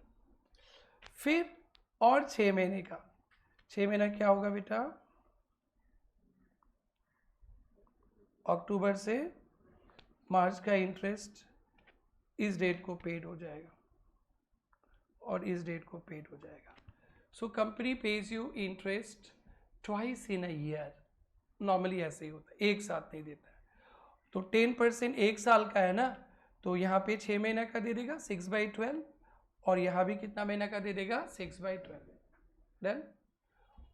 फिर और 6 महीने का, 6 महीना क्या होगा बेटा? अक्टूबर से मार्च का इंटरेस्ट इस डेट को पेड हो जाएगा और इस डेट को पेड हो जाएगा। So company page you interest twice in a year. Normally ऐसे ही होता है, एक साथ नहीं देता है। तो 10% 1 साल का है ना, तो यहाँ पे 6 महीने का दे देगा 6/12, और यहाँ भी कितना महीना का दे देगा? 6/12। डन।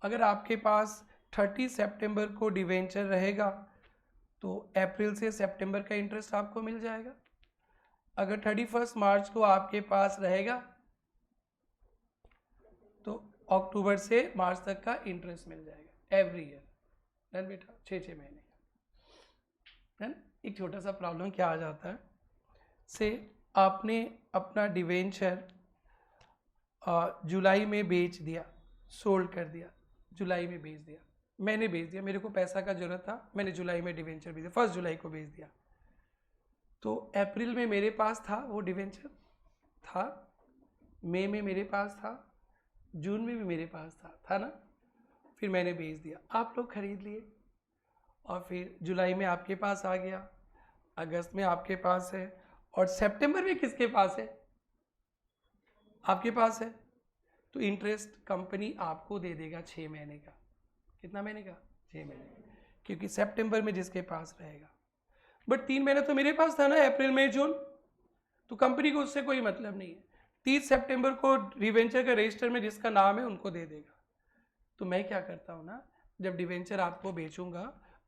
अगर आपके पास 30 सितंबर को डिवेंचर रहेगा तो अप्रैल से सितंबर का इंटरेस्ट आपको मिल जाएगा। अगर 31 मार्च को आपके पास रहेगा तो अक्टूबर से मार्च तक का इंटरेस्ट मिल जाएगा एवरी ईयर। डन बेटा, 6 महीने का। डन। एक छोटा सा प्रॉब्लम क्या आ जाता है, से आपने अपना डिवेंचर जुलाई में बेच दिया, सोल्ड कर दिया, जुलाई में बेच दिया, मैंने बेच दिया, मेरे को पैसा का जरूरत था, मैंने जुलाई में डिवेंचर बेच दिया, 1 जुलाई को बेच दिया। तो अप्रैल में मेरे पास था वो डिवेंचर था, मई में मेरे पास था, जून में भी मेरे पास था ना। फिर मैंने बेच दिया, आप लोग खरीद लिए, और फिर जुलाई में आपके पास आ गया, अगस्त में आपके पास है, और सितंबर में किसके पास है? आपके पास है। तो इंटरेस्ट कंपनी आपको दे देगा 6 महीने का। कितना महीने का? 6 महीने, क्योंकि सितंबर में जिसके पास रहेगा। बट 3 महीने तो मेरे पास था ना, अप्रैल, मई, जून, तो कंपनी को उससे कोई मतलब नहीं है। 30 सितंबर को डिवेंचर का रजिस्टर में जिसका नाम है उनको दे देगा। तो मैं क्या करता हूँ ना, जब डिवेंचर आपको बेचूंगा,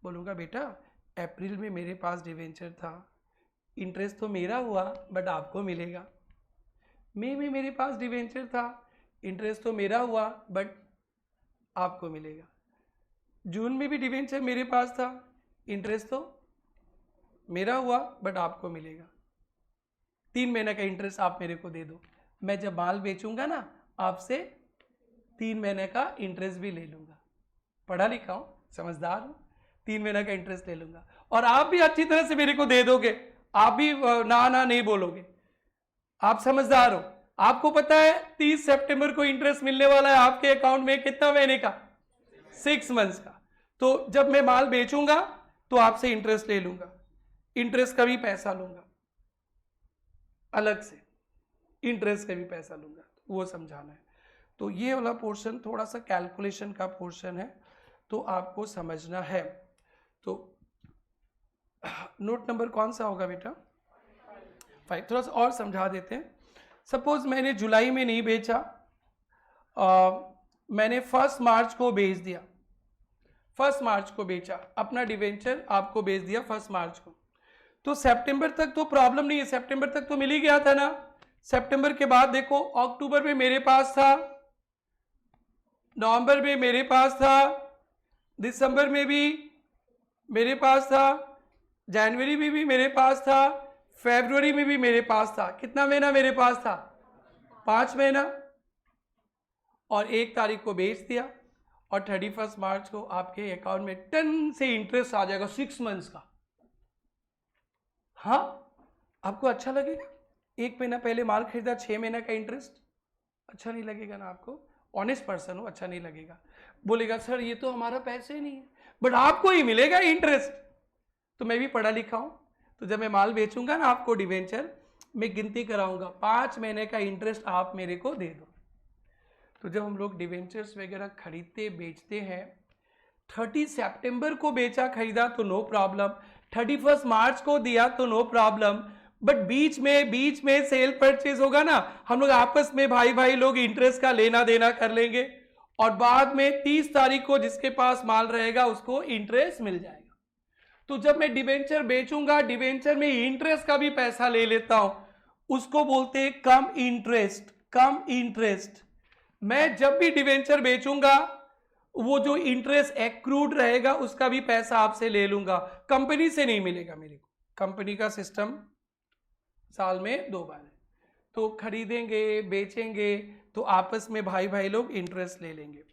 बोलूँगा बेटा अप्रैल में मेरे पास डिवेंचर था, इंटरेस्ट तो मेरा हुआ बट आपको मिलेगा। मई में मेरे पास डिवेंचर था, इंटरेस्ट तो मेरा हुआ बट आपको मिलेगा। जून में भी डिवेंचर मेरे पास था, इंटरेस्ट तो मेरा हुआ बट आपको मिलेगा। 3 महीने का इंटरेस्ट आप मेरे को दे दो, मैं जब माल बेचूंगा ना आपसे 3 महीने का इंटरेस्ट भी ले लूंगा। पढ़ा लिखा हूं, समझदार हूं, 3 महीने का इंटरेस्ट ले लूंगा, और आप भी अच्छी तरह से मेरे को दे दोगे, आप भी ना ना नहीं बोलोगे, आप समझदार हो। आपको पता है 30 सितंबर को इंटरेस्ट मिलने वाला है आपके अकाउंट में, कितना महीने का? 6 मंथ्स का। तो जब मैं माल बेचूंगा तो आपसे इंटरेस्ट ले लूंगा, इंटरेस्ट का भी पैसा लूंगा अलग से, इंटरेस्ट का भी पैसा लूंगा, वो समझाना है। तो ये वाला पोर्शन थोड़ा सा कैलकुलेशन का पोर्शन है, तो आपको समझना है। तो नोट नंबर कौन सा होगा बेटा? 5। थोड़ा सा और समझा देते हैं। सपोज मैंने जुलाई में नहीं बेचा, मैंने 1 मार्च को बेच दिया, 1 मार्च को बेचा, अपना डिवेंचर आपको बेच दिया 1 मार्च को, तो सितंबर तक तो प्रॉब्लम नहीं है, सितंबर तक तो मिल ही गया था ना। सितंबर के बाद देखो अक्टूबर में मेरे पास था, नवंबर में मेरे पास था, दिसंबर में भी मेरे पास था, जनवरी में भी मेरे पास था, फरवरी में भी मेरे पास था। कितना महीना मेरे पास था? 5 महीना। और 1 तारीख को बेच दिया और 31 मार्च को आपके अकाउंट में टन से इंटरेस्ट आ जाएगा 6 मंथ्स का। हाँ, आपको अच्छा लगेगा? 1 महीना पहले माल खरीदा, 6 महीना का इंटरेस्ट, अच्छा नहीं लगेगा ना आपको? ऑनेस्ट पर्सन हो, अच्छा नहीं लगेगा। बोलेगा सर ये तो हमारा पैसे ही नहीं है, बट आपको ही मिलेगा इंटरेस्ट। तो मैं भी पढ़ा लिखा हूं, तो जब मैं माल बेचूंगा ना आपको डिवेंचर, मैं गिनती कराऊंगा, 5 महीने का इंटरेस्ट आप मेरे को दे दो। तो जब हम लोग डिवेंचर्स वगैरह खरीदते बेचते हैं, 30 सितंबर को बेचा खरीदा तो नो प्रॉब्लम, 31 मार्च को दिया तो नो प्रॉब्लम, बट बीच में सेल परचेज होगा ना, हम लोग आपस में भाई भाई लोग इंटरेस्ट का लेना देना कर लेंगे और बाद में 30 तारीख को जिसके पास माल रहेगा उसको इंटरेस्ट मिल जाएगा। तो जब मैं डिवेंचर बेचूंगा, डिवेंचर में इंटरेस्ट का भी पैसा ले लेता हूं, उसको बोलते हैं कम इंटरेस्ट। कम इंटरेस्ट। मैं जब भी डिवेंचर बेचूंगा वो जो इंटरेस्ट एक्रूड रहेगा उसका भी पैसा आपसे ले लूंगा, कंपनी से नहीं मिलेगा मेरे को। कंपनी का सिस्टम साल में 2 बार है, तो खरीदेंगे बेचेंगे तो आपस में भाई भाई लोग इंटरेस्ट ले लेंगे।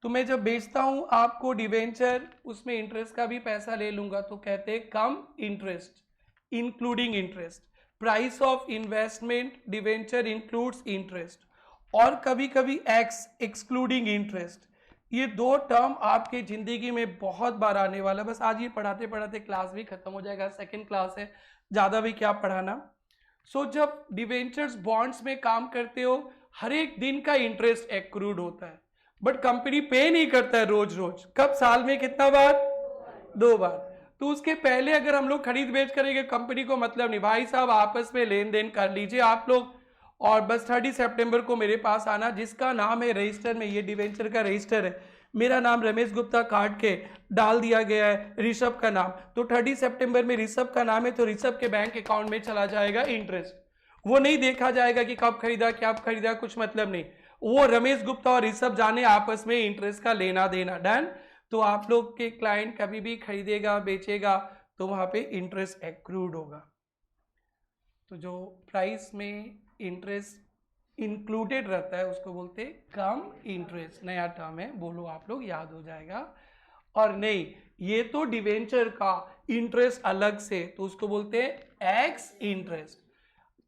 तो मैं जब बेचता हूं आपको डिवेंचर, उसमें इंटरेस्ट का भी पैसा ले लूंगा, तो कहते हैं cum interest including interest. Price of investment debenture includes interest, और कभी कभी एक्स एक्सक्लूडिंग इंटरेस्ट। ये 2 टर्म आपके जिंदगी में बहुत बार आने वाला। बस आज ये पढ़ाते पढ़ाते क्लास भी खत्म हो जाएगा, सेकंड क्लास है, ज्यादा भी क्या पढ़ाना। जब डिवेंचर्स बॉन्ड्स में काम करते हो, हर एक दिन का इंटरेस्ट एक्रूड होता है, बट कंपनी पे नहीं करता है रोज रोज। कब? साल में कितना बार? 2 बार। तो उसके पहले अगर हम लोग खरीद बेच करेंगे, कंपनी को मतलब नहीं, भाई साहब आपस में लेन देन कर लीजिए आप लोग, और बस 30 सितंबर को मेरे पास आना, जिसका नाम है रजिस्टर में, ये डिवेंचर का रजिस्टर है, मेरा नाम रमेश गुप्ता काट के डाल दिया गया है ऋषभ का नाम, तो 30 सितंबर में ऋषभ का नाम है तो ऋषभ के बैंक अकाउंट में चला जाएगा इंटरेस्ट। वो नहीं देखा जाएगा कि कब खरीदा क्या खरीदा, कुछ मतलब नहीं, वो रमेश गुप्ता और ऋषभ जाने आपस में इंटरेस्ट का लेना देना। डन। तो आप लोग के क्लाइंट कभी भी खरीदेगा बेचेगा तो वहां पे इंटरेस्ट एक्रूड होगा। तो जो प्राइस में इंटरेस्ट इंक्लूडेड रहता है उसको बोलते हैं कम इंटरेस्ट। नया टर्म है, बोलो आप लोग, याद हो जाएगा। और नहीं, ये तो डिवेंचर का इंटरेस्ट अलग से, तो उसको बोलते हैं एक्स इंटरेस्ट।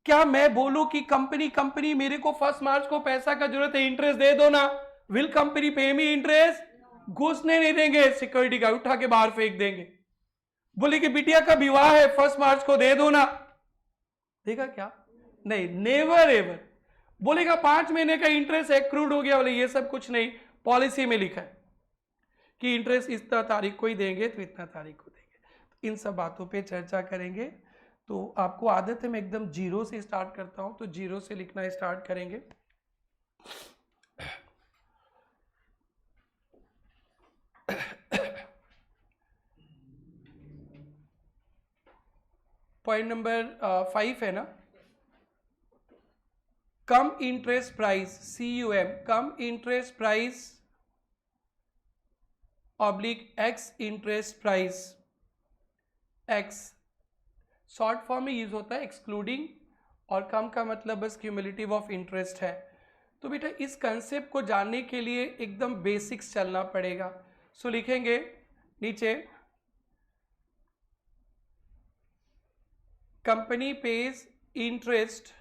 क्या मैं बोलूं कि कंपनी मेरे को 1 मार्च को पैसा का जरूरत है, इंटरेस्ट दे दो ना, विल कंपनी पे मी इंटरेस्ट? घुसने नहीं देंगे, सिक्योरिटी गार्ड उठा के बाहर फेंक देंगे। बोले कि बिटिया का विवाह है 1 मार्च को, दे दो ना, देगा क्या? नहीं, नेवर एवर। बोलेगा 5 महीने का इंटरेस्ट एक्रूड हो गया, बोले ये सब कुछ नहीं, पॉलिसी में लिखा है कि इंटरेस्ट इतना तारीख को ही देंगे तो इतना तारीख को देंगे। इन सब बातों पे चर्चा करेंगे। तो आपको आदत है मैं एकदम जीरो से स्टार्ट करता हूं, तो जीरो से लिखना स्टार्ट करेंगे। पॉइंट नंबर 5 है ना, cum interest price, CUM, cum interest price oblique ex interest price. Ex short form में यूज होता है एक्सक्लूडिंग, और कम का मतलब बस क्यूमुलेटिव ऑफ इंटरेस्ट है। तो बेटा इस कंसेप्ट को जानने के लिए एकदम बेसिक्स चलना पड़ेगा। सो लिखेंगे नीचे, company pays interest,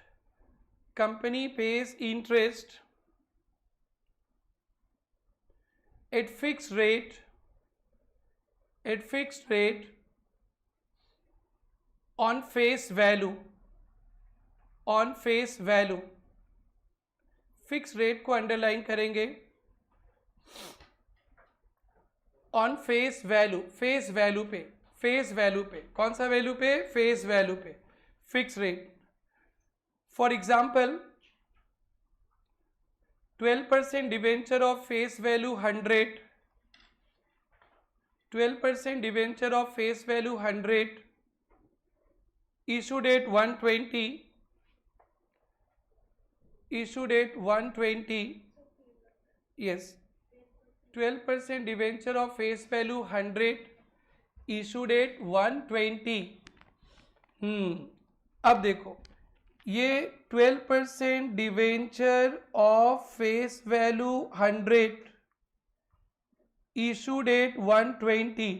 company pays interest at fixed rate on face value, on face value। Fix rate को अंडरलाइन करेंगे, on face value, face value पे, फेस वैल्यू पे, कौन सा वैल्यू पे? फेस वैल्यू पे fix rate. For example 12% debenture of face value 100, 12% debenture of face value 100, issue date 120, issue date 120, yes 12% debenture of face value 100, issue date 120। अब देखो ये 12% debenture of face value 100, issue date 120।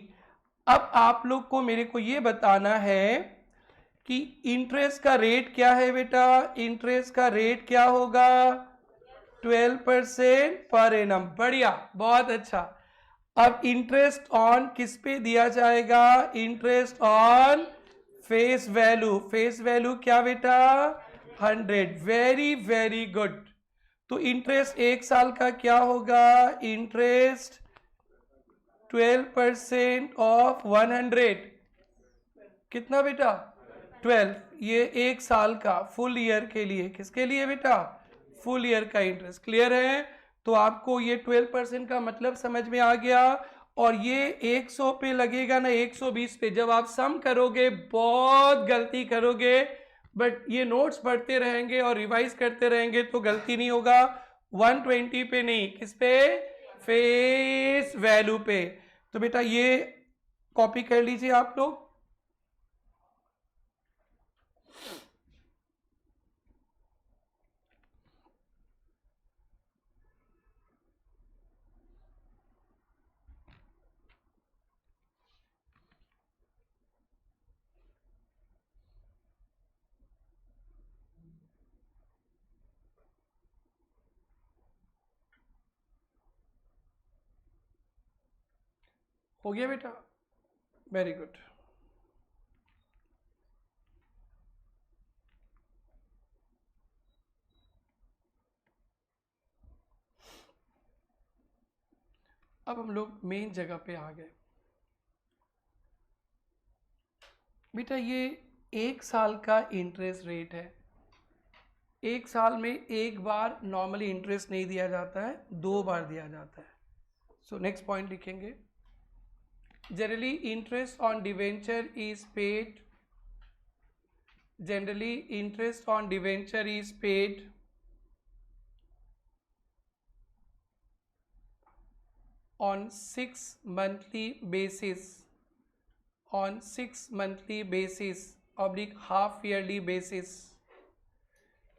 अब आप लोग को मेरे को ये बताना है कि इंटरेस्ट का रेट क्या है बेटा। इंटरेस्ट का रेट क्या होगा? 12% पर एनम। बढ़िया, बहुत अच्छा। अब इंटरेस्ट ऑन किस पे दिया जाएगा? Interest on face value. Face value क्या बेटा? 100। Very very good. तो इंटरेस्ट 1 साल का क्या होगा? इंटरेस्ट 12% ऑफ 100 कितना बेटा? 12। ये 1 साल का, फुल ईयर के लिए। किसके लिए बेटा? फुल ईयर का इंटरेस्ट। क्लियर है? तो आपको ये 12% का मतलब समझ में आ गया। और ये 100 पे लगेगा ना 120 पे। जब आप सम करोगे बहुत गलती करोगे, बट ये नोट्स पढ़ते रहेंगे और रिवाइज करते रहेंगे तो गलती नहीं होगा। 120 पे नहीं, किस पे? फेस वैल्यू पे। तो बेटा ये कॉपी कर लीजिए आप लोग। हो गया बेटा? Very good. अब हम लोग मेन जगह पे आ गए बेटा। ये 1 साल का इंटरेस्ट रेट है। 1 साल में एक बार नॉर्मली इंटरेस्ट नहीं दिया जाता है, 2 बार दिया जाता है। सो नेक्स्ट पॉइंट लिखेंगे। Generally interest on debenture is paid, generally interest on debenture is paid on 6 monthly basis, on 6 monthly basis oblique half yearly basis.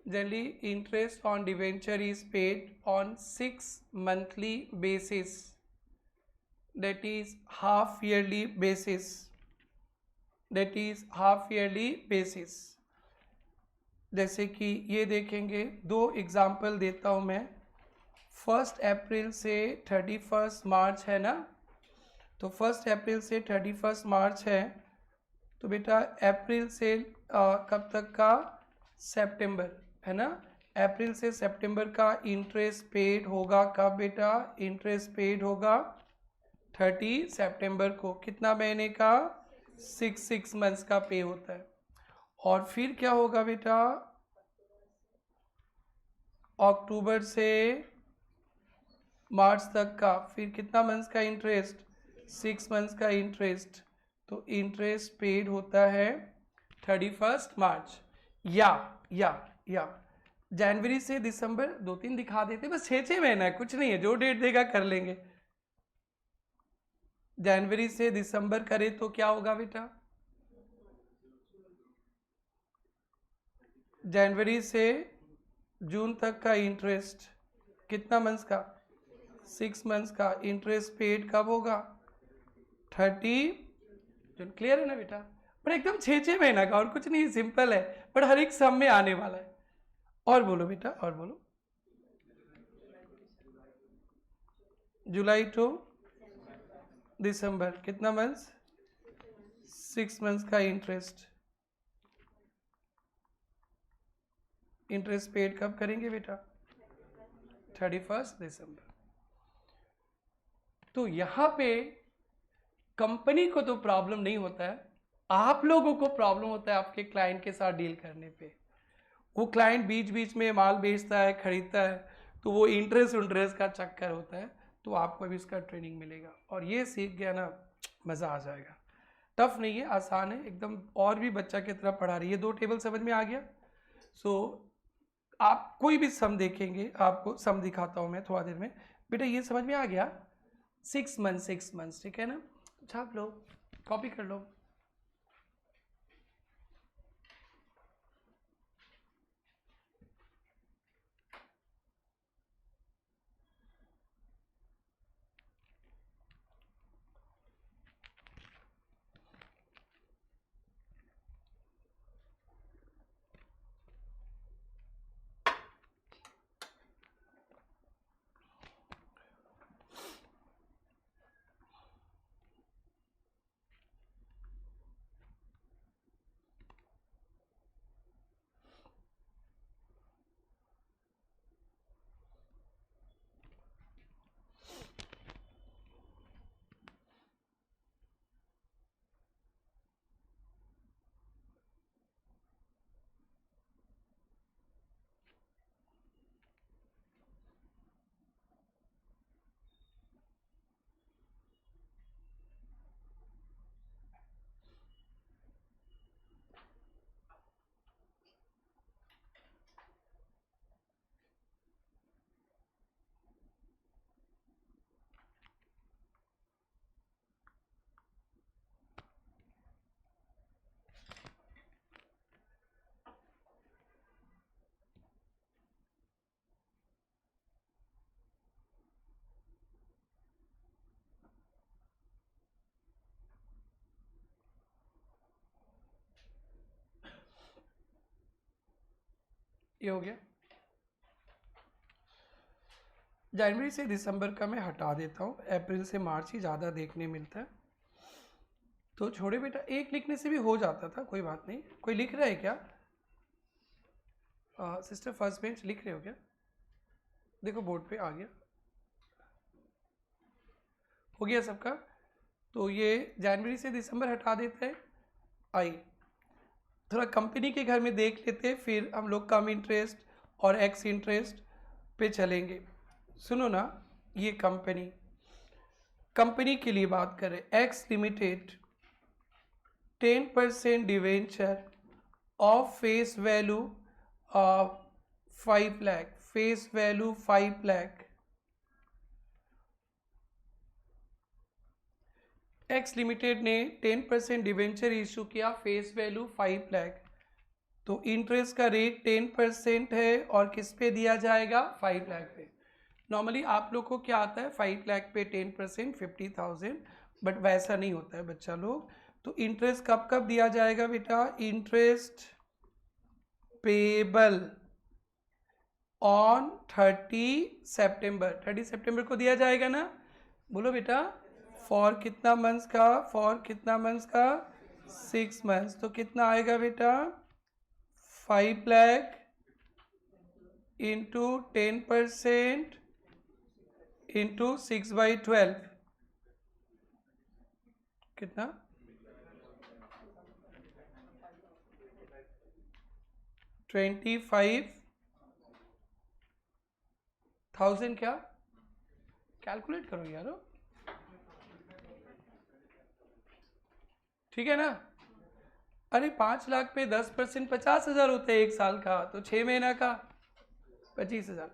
Generally interest on debenture is paid on 6 monthly basis, that is half yearly basis, that is half yearly basis. जैसे कि ये देखेंगे, 2 एग्जाम्पल देता हूँ मैं। 1 अप्रैल से 31 मार्च है ना, तो 1 अप्रैल से 31 मार्च है। तो बेटा अप्रैल से कब तक का? सितंबर, है ना। अप्रैल से सितंबर का इंटरेस्ट पेड होगा कब बेटा? इंटरेस्ट पेड होगा 30 सितंबर को। कितना महीने का? 6 मंथ्स का पे होता है। और फिर क्या होगा बेटा? अक्टूबर से मार्च तक का, फिर कितना मंथ्स का इंटरेस्ट? 6 मंथ्स का इंटरेस्ट। तो इंटरेस्ट पेड होता है 31 मार्च। या जनवरी से दिसंबर 2-3 दिखा देते, बस 6 महीना है, कुछ नहीं है। जो डेट देगा कर लेंगे। जनवरी से दिसंबर करे तो क्या होगा बेटा? जनवरी से जून तक का इंटरेस्ट कितना मंथ्स का? 6 मंथ्स का। इंटरेस्ट पेड कब होगा? 30 जून। क्लियर है ना बेटा? पर एकदम 6 महीना का, और कुछ नहीं, सिंपल है, पर हर एक सम में आने वाला है। और बोलो बेटा, और बोलो। जुलाई टू दिसंबर कितना मंथ्स? 6 मंथ्स का इंटरेस्ट। इंटरेस्ट पेड कब करेंगे बेटा? 31 दिसंबर। तो यहां पे कंपनी को तो प्रॉब्लम नहीं होता है, आप लोगों को प्रॉब्लम होता है आपके क्लाइंट के साथ डील करने पे। वो क्लाइंट बीच बीच में माल बेचता है, खरीदता है, तो वो इंटरेस्ट का चक्कर होता है। तो आपको अभी इसका ट्रेनिंग मिलेगा, और ये सीख गया ना मज़ा आ जाएगा। टफ नहीं है, आसान है एकदम, और भी बच्चा की तरह पढ़ा रही है। 2 टेबल समझ में आ गया। सो आप कोई भी सम देखेंगे, आपको सम दिखाता हूँ मैं थोड़ा देर में। बेटा ये समझ में आ गया, 6 मंथ्स, ठीक है ना। छाप लो, कॉपी कर लो। ये हो गया। जनवरी से दिसंबर का मैं हटा देता हूँ, अप्रैल से मार्च ही ज़्यादा देखने मिलता है। तो छोड़े बेटा, एक लिखने से भी हो जाता था, कोई बात नहीं। कोई लिख रहा है क्या? सिस्टर फर्स्ट बेंच लिख रहे हो क्या? देखो बोर्ड पे आ गया, हो गया सबका। तो ये जनवरी से दिसंबर हटा देते हैं। आई थोड़ा कंपनी के घर में देख लेते हैं, फिर हम लोग कम इंटरेस्ट और एक्स इंटरेस्ट पे चलेंगे। सुनो ना, ये कंपनी के लिए बात करें, x limited 10% debenture of face value 5 lakh, face value 5 lakh. X limited ने 10% डिवेंचर इशू किया, फेस वैल्यू 5 लाख। तो इंटरेस्ट का रेट 10% है, और किस पे दिया जाएगा? 5 लाख पे। नॉर्मली आप लोग को क्या आता है, 5 लाख पे 10% 50,000, बट वैसा नहीं होता है बच्चा लोग। तो इंटरेस्ट कब कब दिया जाएगा बेटा? इंटरेस्ट पेबल ऑन 30 सितंबर, 30 सितंबर को दिया जाएगा ना। बोलो बेटा, फॉर कितना मंथ्स का? फॉर कितना मंथ्स का? 6 मंथ्स। तो कितना आएगा बेटा? 5 लाख इंटू 10% इंटू 6/12, कितना? 25,000। क्या कैलकुलेट करो यारो, ठीक है ना। अरे 5 लाख पे 10% 50,000 होते हैं एक साल का, तो 6 महीना का 25,000।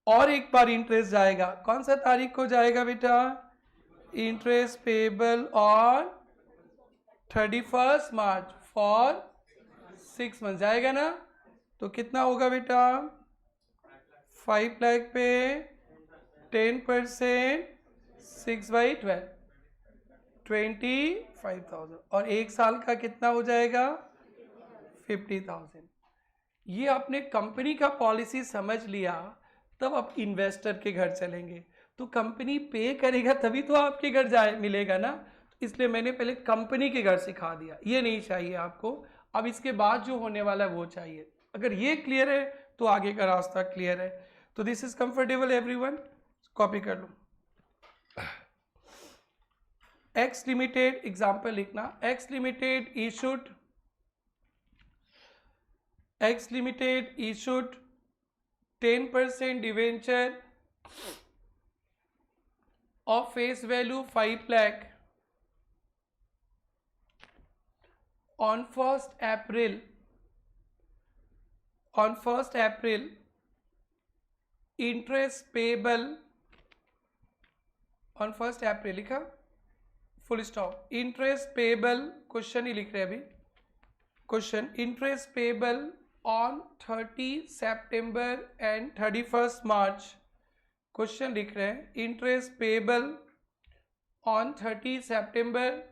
और एक बार इंटरेस्ट जाएगा, कौन सा तारीख को जाएगा बेटा? Interest payable on 31 March for 6 month जाएगा ना। तो कितना होगा बेटा? 5 लाख पे 10% 6/12, 25,000। और एक साल का कितना हो जाएगा? 50,000। ये आपने कंपनी का पॉलिसी समझ लिया, तब आप इन्वेस्टर के घर चलेंगे। तो कंपनी पे करेगा तभी तो आपके घर जाए मिलेगा ना। इसलिए मैंने पहले कंपनी के घर सिखा दिया, ये नहीं चाहिए आपको। अब इसके बाद जो होने वाला है वो चाहिए। अगर ये क्लियर है तो आगे का रास्ता क्लियर है। तो this is comfortable everyone, copy कर लो। एक्स लिमिटेड एग्जाम्पल लिखना, x limited issued 10% debenture of face value 5 lakh on 1st April interest payable on 1st April लिखा, full stop, interest payable, question ही लिख रहे हैं अभी, क्वेश्चन इंटरेस्ट पेबल ऑन 30 सितंबर एंड 31 मार्च, क्वेश्चन लिख रहे हैं इंटरेस्ट पेबल ऑन 30 सितंबर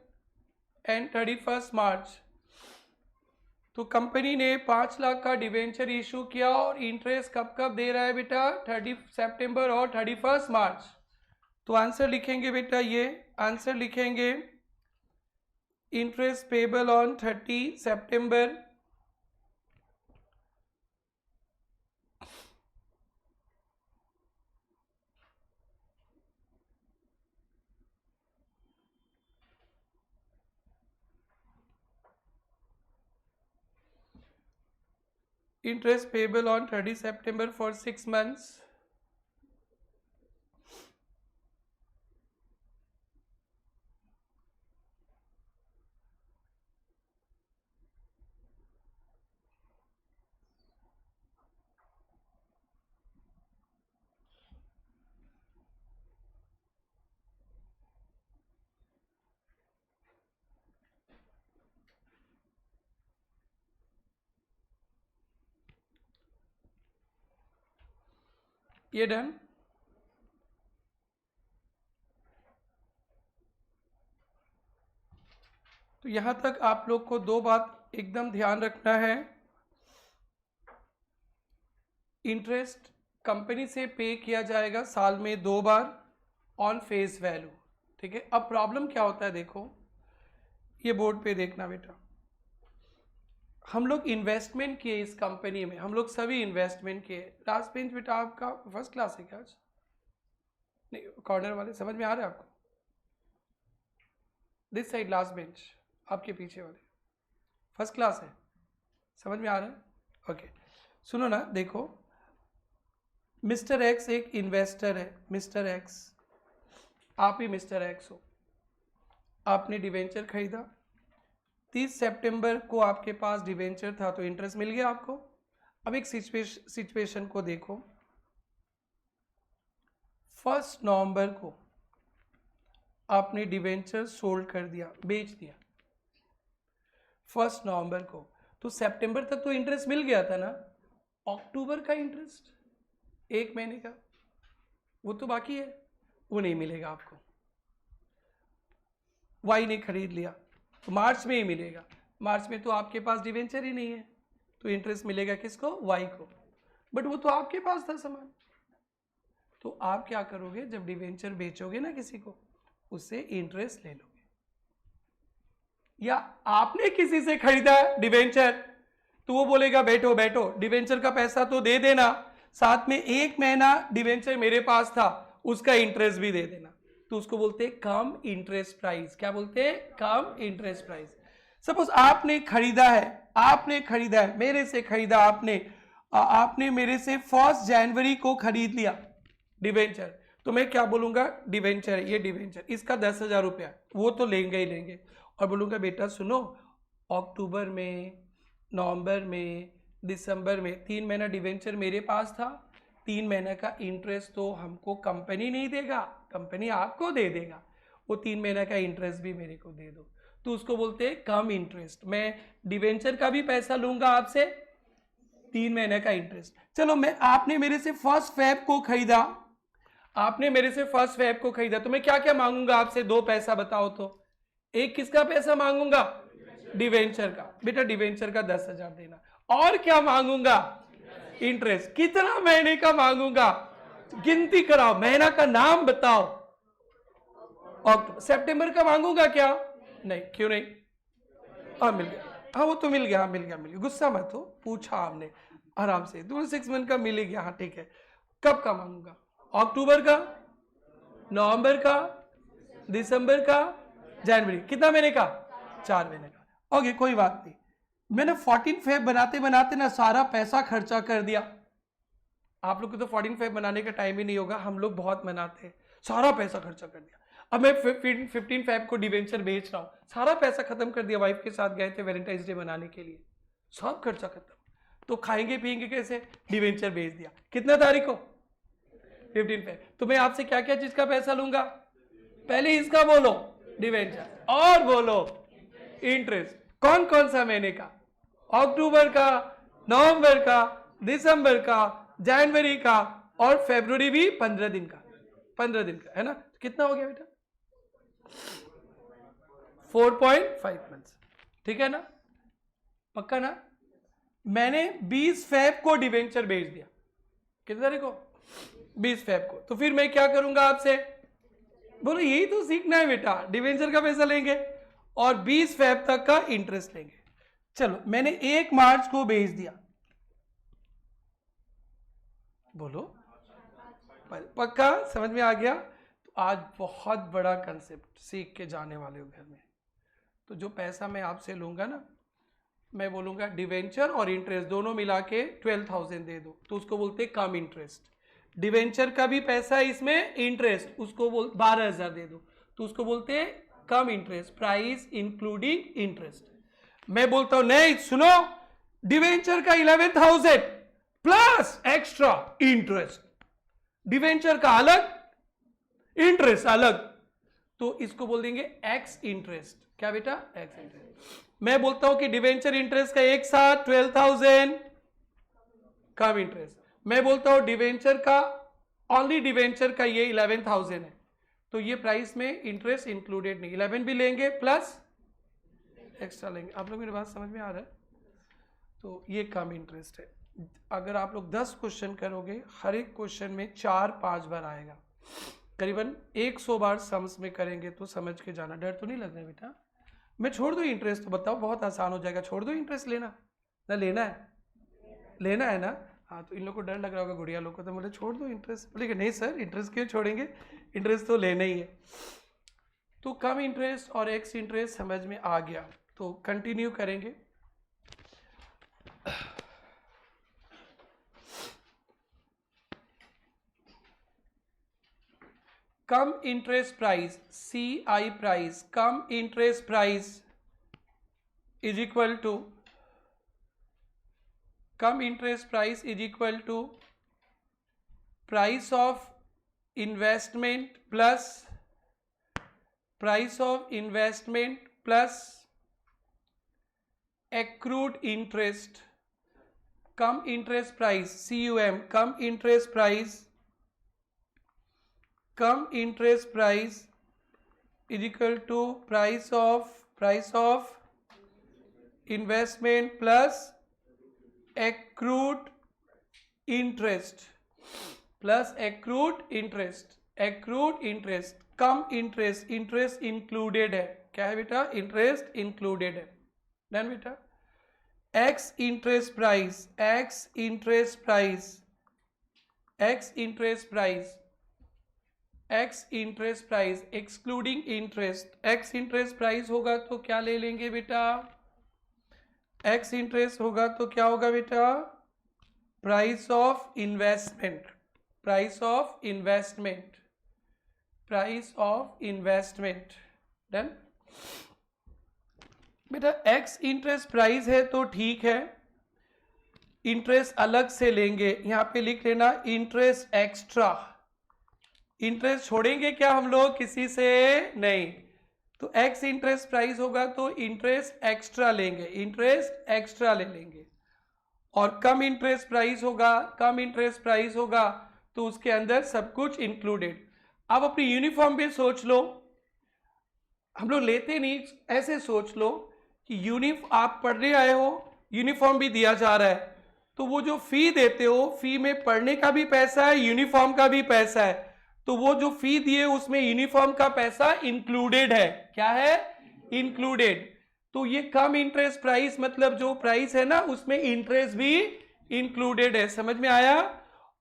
एंड 31 मार्च। तो कंपनी ने 5 लाख का डिवेंचर इशू किया और इंटरेस्ट कब कब दे रहा है बेटा, 30 सितंबर और 31 मार्च। तो आंसर लिखेंगे बेटा, ये आंसर लिखेंगे interest payable on 30 September interest payable on 30 September for 6 months. ये डन। तो यहां तक आप लोग को दो बात एकदम ध्यान रखना है, इंटरेस्ट कंपनी से पे किया जाएगा साल में 2 बार ऑन फेस वैल्यू, ठीक है। अब प्रॉब्लम क्या होता है, देखो ये बोर्ड पे देखना बेटा, हम लोग इन्वेस्टमेंट किए इस कंपनी में, हम लोग सभी इन्वेस्टमेंट किए। लास्ट बेंच बेटा आपका फर्स्ट क्लास है क्या आज? नहीं, कॉर्नर वाले समझ में आ रहे हैं आपको? दिस साइड लास्ट बेंच, आपके पीछे वाले फर्स्ट क्लास है, समझ में आ रहा है? ओके सुनो ना, देखो मिस्टर एक्स एक इन्वेस्टर है, मिस्टर एक्स, आप ही मिस्टर एक्स हो, आपने डिवेंचर खरीदा, 30 सितंबर को आपके पास डिवेंचर था तो इंटरेस्ट मिल गया आपको। अब एक सिचुएशन को देखो, 1 नवंबर को आपने डिवेंचर सोल्ड कर दिया, बेच दिया 1 नवंबर को, तो सितंबर तक तो इंटरेस्ट मिल गया था ना। अक्टूबर का इंटरेस्ट 1 महीने का वो तो बाकी है, वो नहीं मिलेगा आपको। वाई ने खरीद लिया तो मार्च में ही मिलेगा, मार्च में तो आपके पास डिवेंचर ही नहीं है, तो इंटरेस्ट मिलेगा किसको? वाई को, बट वो तो आपके पास था सामान। तो आप क्या करोगे, जब डिवेंचर बेचोगे ना किसी को, उससे इंटरेस्ट ले लोगे। या आपने किसी से खरीदा डिवेंचर तो वो बोलेगा बैठो बैठो, डिवेंचर का पैसा तो दे देना, साथ में 1 महीना डिवेंचर मेरे पास था उसका इंटरेस्ट भी दे देना, तो उसको बोलते हैं कम इंटरेस्ट प्राइस। क्या बोलते हैं? Cum interest price. सपोज आपने खरीदा है, मेरे से खरीदा आपने मेरे से 1 जनवरी को खरीद लिया डिवेंचर, तो मैं क्या बोलूंगा, डिवेंचर ये डिवेंचर, इसका 10,000 रुपया, वो तो लेंगे ही लेंगे, और बोलूंगा बेटा सुनो, अक्टूबर में, नवंबर में, दिसंबर में 3 महीना डिवेंचर मेरे पास था, 3 महीने का इंटरेस्ट तो हमको कंपनी नहीं देगा, कंपनी आपको दे देगा, वो 3 महीने का इंटरेस्ट भी मेरे को दे दो, तो उसको बोलते हैं कम इंटरेस्ट। मैं डिवेंचर का भी पैसा लूंगा आपसे, 3 महीने का इंटरेस्ट। चलो आपने मेरे से 1 फेब को खरीदा, तो मैं क्या क्या मांगूंगा आपसे, 2 पैसा बताओ तो। एक किसका पैसा मांगूंगा? डिवेंचर का। बेटा डिवेंचर का 10,000 देना, और क्या मांगूंगा? इंटरेस्ट। कितना महीने का मांगूंगा? गिनती कराओ, महीना का नाम बताओ। अक्टूबर, सितंबर का मांगूंगा क्या? नहीं, क्यों नहीं? हाँ मिल गया, हाँ वो तो मिल गया, मिल गया, गुस्सा मत हो, पूछा आपने आराम से, 6 मंथ का मिल गया, हाँ ठीक है। कब का मांगूंगा? अक्टूबर का, नवंबर का, दिसंबर का, जनवरी। कितना महीने का? 4 महीने का। ओके कोई बात नहीं, मैंने 14 फेब बनाते बनाते ना सारा पैसा खर्चा कर दिया। आप लोग को तो 14 फेब बनाने का टाइम ही नहीं होगा, हम लोग बहुत मनाते हैं, सारा पैसा खर्चा कर दिया। अब मैं 15 फेब को डिवेंचर बेच रहा हूं, सारा पैसा खत्म कर दिया, वाइफ के साथ गए थे वैलेंटाइंस डे मनाने के लिए, सब खर्चा खत्म। तो खाएंगे पिएंगे कैसे? डिवेंचर बेच दिया। कितना तारीख को? 15 फेब। तो मैं आपसे क्या क्या चीज का पैसा लूंगा? पहले इसका बोलो डिवेंचर, और बोलो इंटरेस्ट। कौन कौन सा महीने का? अक्टूबर का, नवंबर का, दिसंबर का, जनवरी का, और फरवरी भी 15 दिन का, 15 दिन का है ना। कितना हो गया बेटा? 4.5 मंथ्स। ठीक है ना, पक्का ना? मैंने 20 फेब को डिवेंचर बेच दिया। कितने तारीख को? 20 फेब को। तो फिर मैं क्या करूंगा आपसे? बोलो यही तो सीखना है बेटा, डिवेंचर का पैसा लेंगे और 20 फेब तक का इंटरेस्ट लेंगे। चलो मैंने 1 मार्च को बेच दिया, बोलो पक्का समझ में आ गया? तो आज बहुत बड़ा कंसेप्ट सीख के जाने वाले हो घर में। तो जो पैसा मैं आपसे लूंगा ना, मैं बोलूंगा डिवेंचर और इंटरेस्ट दोनों मिला के 12,000 दे दो, तो उसको बोलते कम इंटरेस्ट। डिवेंचर का भी पैसा है इसमें, इंटरेस्ट उसको बोल 12,000 दे दो, तो उसको बोलते हैं cum interest, price including interest. मैं बोलता हूं नहीं सुनो, डिवेंचर का 11,000 प्लस एक्स्ट्रा इंटरेस्ट, डिवेंचर का अलग, इंटरेस्ट अलग, तो इसको बोल देंगे एक्स इंटरेस्ट। क्या बेटा? X interest. मैं बोलता हूं कि डिवेंचर इंटरेस्ट का एक साथ 12,000 कम इंटरेस्ट। मैं बोलता हूं डिवेंचर का, ओनली डिवेंचर का ये 11,000 है, तो ये प्राइस में इंटरेस्ट इंक्लूडेड नहीं, 11 भी लेंगे प्लस एक्स्ट्रा लेंगे। आप लोग मेरी बात समझ में आ रहा है? तो ये कम इंटरेस्ट है। अगर आप लोग 10 क्वेश्चन करोगे, हर एक क्वेश्चन में 4-5 बार आएगा, करीबन 100 बार सम्स में करेंगे, तो समझ के जाना। डर तो नहीं लग रहा है बेटा? मैं छोड़ दूं इंटरेस्ट? तो बताओ, बहुत आसान हो जाएगा। छोड़ दो इंटरेस्ट लेना ना? लेना है? लेना है ना? हाँ, तो इन लोग को डर लग रहा होगा, गुड़िया लोग को, तो बोले छोड़ दो इंटरेस्ट। बोले कि नहीं सर, इंटरेस्ट क्यों छोड़ेंगे, इंटरेस्ट तो लेना ही है। तो कम इंटरेस्ट और एक्स इंटरेस्ट समझ में आ गया, तो कंटिन्यू करेंगे। Cum interest price, CI price, cum interest price is equal to, cum interest price is equal to price of investment plus, price of investment plus accrued interest। Cum interest price, CUM, cum interest price, cum interest price is equal to price of investment plus accrued interest, plus accrued interest, accrued interest, cum interest, interest included है। क्या है बेटा? इंटरेस्ट इंक्लूडेड है। डन बेटा? X interest price, x interest price, x interest price, x interest price excluding interest. X interest price होगा तो क्या ले लेंगे बेटा? एक्स इंटरेस्ट होगा तो क्या होगा बेटा? Price of investment, price of investment, price of investment. Done बेटा? एक्स इंटरेस्ट प्राइस है तो ठीक है, इंटरेस्ट अलग से लेंगे, यहां पे लिख लेना इंटरेस्ट एक्स्ट्रा। इंटरेस्ट छोड़ेंगे क्या हम लोग किसी से? नहीं। तो एक्स इंटरेस्ट प्राइस होगा तो इंटरेस्ट एक्स्ट्रा लेंगे, इंटरेस्ट एक्स्ट्रा ले लेंगे। और कम इंटरेस्ट प्राइस होगा, कम इंटरेस्ट प्राइस होगा तो उसके अंदर सब कुछ इंक्लूडेड। आप अपनी यूनिफॉर्म पे सोच लो, हम लोग लेते नहीं, ऐसे सोच लो कि आप पढ़ने आए हो, यूनिफॉर्म भी दिया जा रहा है, तो वो जो फी देते हो, फी में पढ़ने का भी पैसा है, यूनिफॉर्म का भी पैसा है, तो वो जो फी दिए उसमें यूनिफॉर्म का पैसा इंक्लूडेड है। क्या है? इंक्लूडेड। तो ये कम इंटरेस्ट प्राइस मतलब जो प्राइस है ना, उसमें इंटरेस्ट भी इंक्लूडेड है। समझ में आया?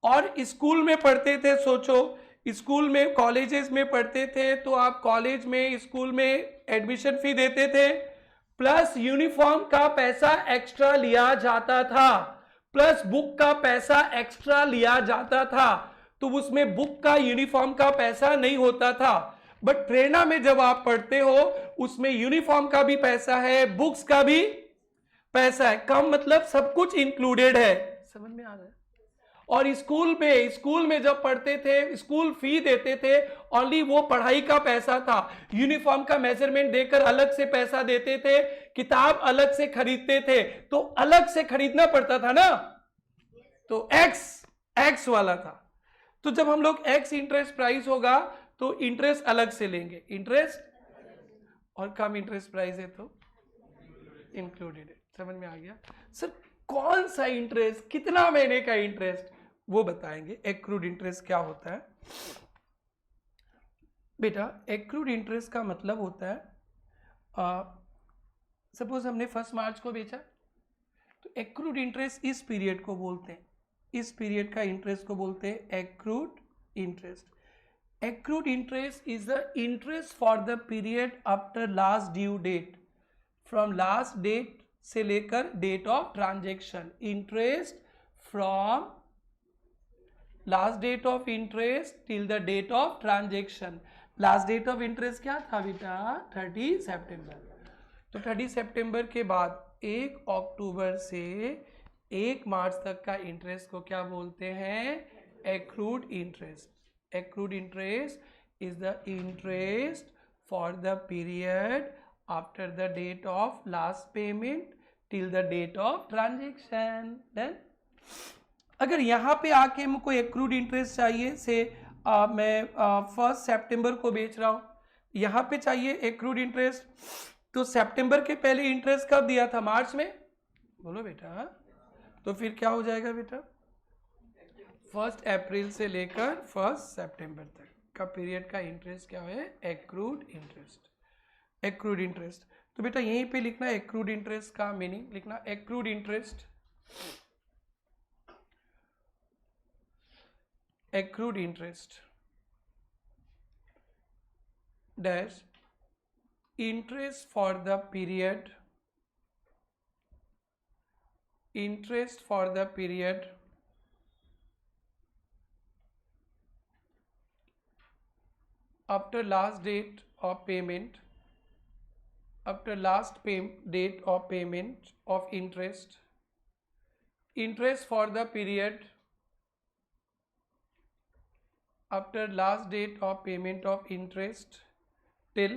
और स्कूल में पढ़ते थे, सोचो स्कूल में, कॉलेजेस में पढ़ते थे, तो आप कॉलेज में, स्कूल में एडमिशन फी देते थे, प्लस यूनिफॉर्म का पैसा एक्स्ट्रा लिया जाता था, प्लस बुक का पैसा एक्स्ट्रा लिया जाता था। तो उसमें बुक का यूनिफॉर्म का पैसा नहीं होता था, बट प्रेरणा में जब आप पढ़ते हो उसमें यूनिफॉर्म का भी पैसा है, बुक्स का भी पैसा है। कम मतलब सब कुछ इंक्लूडेड है, समझ में आ रहा है। और स्कूल में जब पढ़ते थे, स्कूल फी देते थे, ओनली वो पढ़ाई का पैसा था। यूनिफॉर्म का मेजरमेंट देकर अलग से पैसा देते थे, किताब अलग से खरीदते थे, तो अलग से खरीदना पड़ता था ना, तो एक्स वाला था। तो जब हम लोग एक्स इंटरेस्ट प्राइस होगा तो इंटरेस्ट अलग से लेंगे, इंटरेस्ट, और कम इंटरेस्ट प्राइस है तो इंक्लूडेड है। समझ में आ गया सर? कौन सा इंटरेस्ट, कितना महीने का इंटरेस्ट, वो बताएंगे। एक्रूड इंटरेस्ट क्या होता है बेटा? एक्रूड इंटरेस्ट का मतलब होता है, सपोज हमने 1 मार्च को बेचा, तो एक्रूड इंटरेस्ट इस पीरियड को बोलते हैं, इस पीरियड का इंटरेस्ट को बोलते हैं accrued interest. Accrued interest is the interest for the period after last due date, from last date से लेकर date of transaction. Interest from last date of interest till the date of transaction. Last date of interest क्या था बेटा? 30 सितंबर। तो 30 सितंबर के बाद 1 अक्टूबर से 1 मार्च तक का इंटरेस्ट को क्या बोलते हैं? Accrued interest. Accrued interest is the interest for the period after the date of last payment till the date of transaction. Then अगर यहाँ पे आके हमको एक्रूड इंटरेस्ट चाहिए, से मैं 1 सितंबर को बेच रहा हूँ, यहाँ पे चाहिए एक्रूड इंटरेस्ट, तो सितंबर के पहले इंटरेस्ट कब दिया था? मार्च में, बोलो बेटा। तो फिर क्या हो जाएगा बेटा? 1 अप्रैल से लेकर 1 सितंबर तक का पीरियड का इंटरेस्ट क्या है? Accrued interest. Accrued interest. तो बेटा यहीं पे लिखना एक्रूड इंटरेस्ट का मीनिंग लिखना। Accrued interest, accrued interest dash interest for the period, interest for the period after last date of payment, after last date of payment of interest, interest for the period after last date of payment of interest till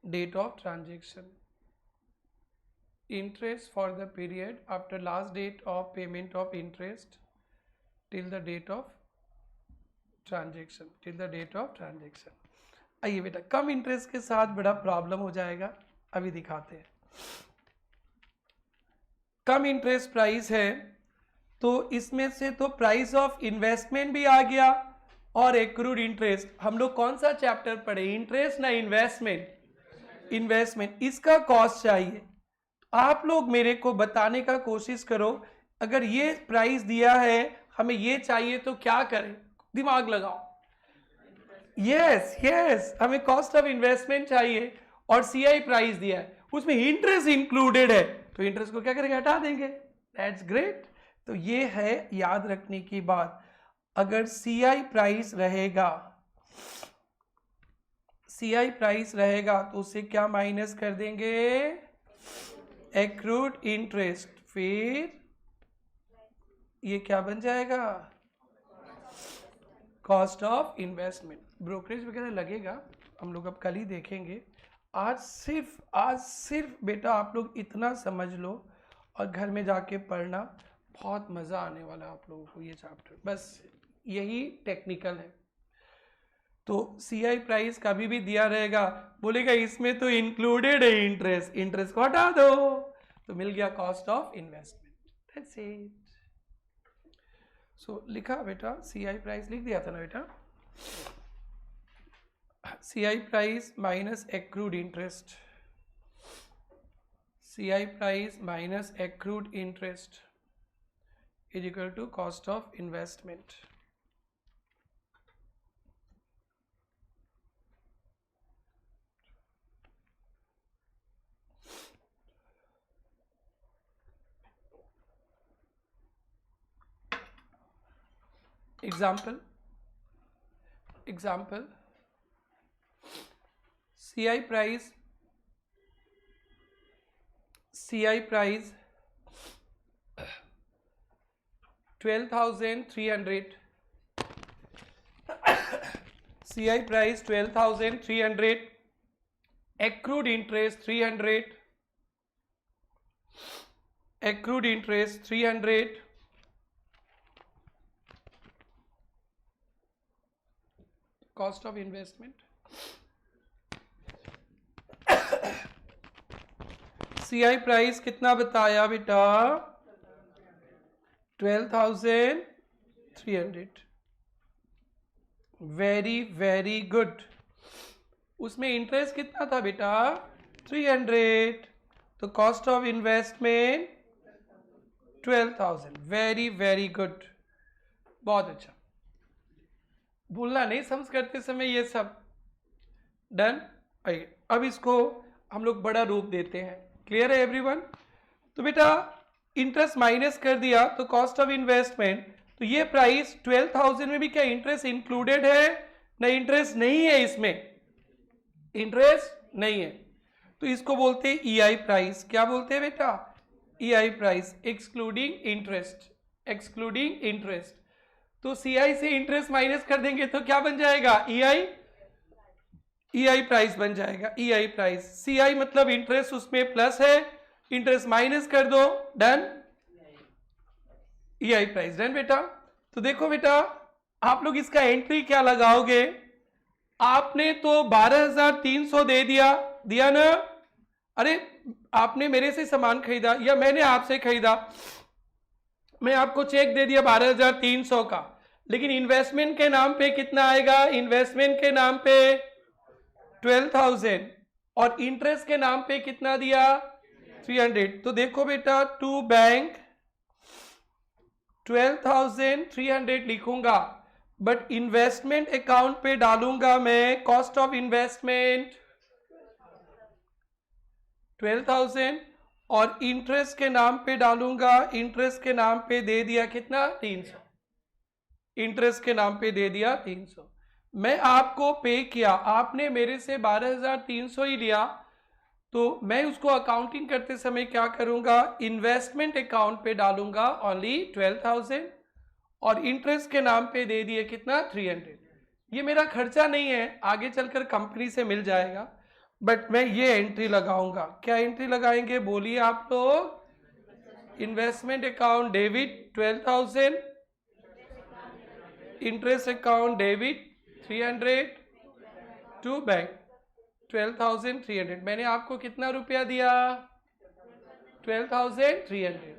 date of transaction. Interest for the period after last date of payment of interest till the date of transaction, till the date of transaction. आइए बेटा, कम इंटरेस्ट के साथ बड़ा प्रॉब्लम हो जाएगा, अभी दिखाते हैं। कम इंटरेस्ट प्राइस है तो इसमें से तो प्राइस ऑफ इन्वेस्टमेंट भी आ गया और एक्रूड इंटरेस्ट। हम लोग कौन सा चैप्टर पढ़े? इंटरेस्ट ना इन्वेस्टमेंट? इन्वेस्टमेंट। इसका कॉस्ट चाहिए। आप लोग मेरे को बताने का कोशिश करो, अगर ये प्राइस दिया है, हमें ये चाहिए तो क्या करें? दिमाग लगाओ। यस, हमें कॉस्ट ऑफ इन्वेस्टमेंट चाहिए और सीआई प्राइस दिया है, उसमें इंटरेस्ट इंक्लूडेड है, तो इंटरेस्ट को क्या करेंगे? हटा देंगे। That's great. तो ये है याद रखने की बात। अगर सीआई प्राइस रहेगा, सीआई प्राइस रहेगा तो उसे क्या माइनस कर देंगे? Accrued interest. फिर ये क्या बन जाएगा? Cost of investment. ब्रोकरेज वगैरह लगेगा, हम लोग अब कल ही देखेंगे। आज सिर्फ बेटा आप लोग इतना समझ लो और घर में जाके पढ़ना, बहुत मज़ा आने वाला है आप लोगों को ये चैप्टर। बस यही टेक्निकल है। तो सीआई प्राइस कभी भी दिया रहेगा, बोलेगा इसमें तो इंक्लूडेड है इंटरेस्ट, इंटरेस्ट को हटा दो, तो मिल गया cost of investment. That's it. So लिखा बेटा, सीआई प्राइस लिख दिया था ना बेटा? CI price minus accrued interest, CI price minus accrued interest is equal to cost of investment. एग्जाम्पल CI price 12,300, CI price 12,300, accrued interest 300, cost of investment CI price कितना बताया बेटा 12,300, वेरी गुड। उसमें इंटरेस्ट कितना था बेटा 300, तो cost of investment 12,000, very good, बहुत अच्छा। भूलना नहीं सम्स करते समय ये सब। डन। आइए अब इसको हम लोग बड़ा रूप देते हैं। क्लियर है एवरीवन? तो बेटा इंटरेस्ट माइनस कर दिया तो कॉस्ट ऑफ इन्वेस्टमेंट, तो ये प्राइस 12,000 में भी क्या इंटरेस्ट इंक्लूडेड है? नहीं, इंटरेस्ट नहीं है, इसमें इंटरेस्ट नहीं है, तो इसको बोलते हैं EI प्राइस। क्या बोलते हैं बेटा? EI price, excluding interest. तो CI से इंटरेस्ट माइनस कर देंगे तो क्या बन जाएगा? EI प्राइस बन जाएगा। EI प्राइस, CI मतलब इंटरेस्ट उसमें प्लस है, इंटरेस्ट माइनस कर दो, डन, EI प्राइस, डन बेटा। तो देखो बेटा आप लोग इसका एंट्री क्या लगाओगे? आपने तो 12,300 दे दिया ना? अरे आपने मेरे से सामान खरीदा या मैंने आपसे खरीदा, मैं आपको चेक दे दिया 12,300 का, लेकिन इन्वेस्टमेंट के नाम पे कितना आएगा? इन्वेस्टमेंट के नाम पे 12,000 और इंटरेस्ट के नाम पे कितना दिया? 300। तो देखो बेटा टू बैंक 12,300 लिखूंगा, बट इन्वेस्टमेंट अकाउंट पे डालूंगा मैं कॉस्ट ऑफ इन्वेस्टमेंट 12,000 और इंटरेस्ट के नाम पे डालूंगा, इंटरेस्ट के नाम पे दे दिया कितना? 300। इंटरेस्ट के नाम पे दे दिया 300। मैं आपको पे किया, आपने मेरे से 12,300 ही लिया, तो मैं उसको अकाउंटिंग करते समय क्या करूंगा? इन्वेस्टमेंट अकाउंट पे डालूंगा ओनली 12,000 और इंटरेस्ट के नाम पे दे दिए कितना? 300। ये मेरा खर्चा नहीं है, आगे चलकर कंपनी से मिल जाएगा, बट मैं ये एंट्री लगाऊंगा। क्या एंट्री लगाएंगे बोलिए आप लोग? Investment account debit 12,000, interest account debit 300, to bank 12,300। मैंने आपको कितना रुपया दिया? 12,300।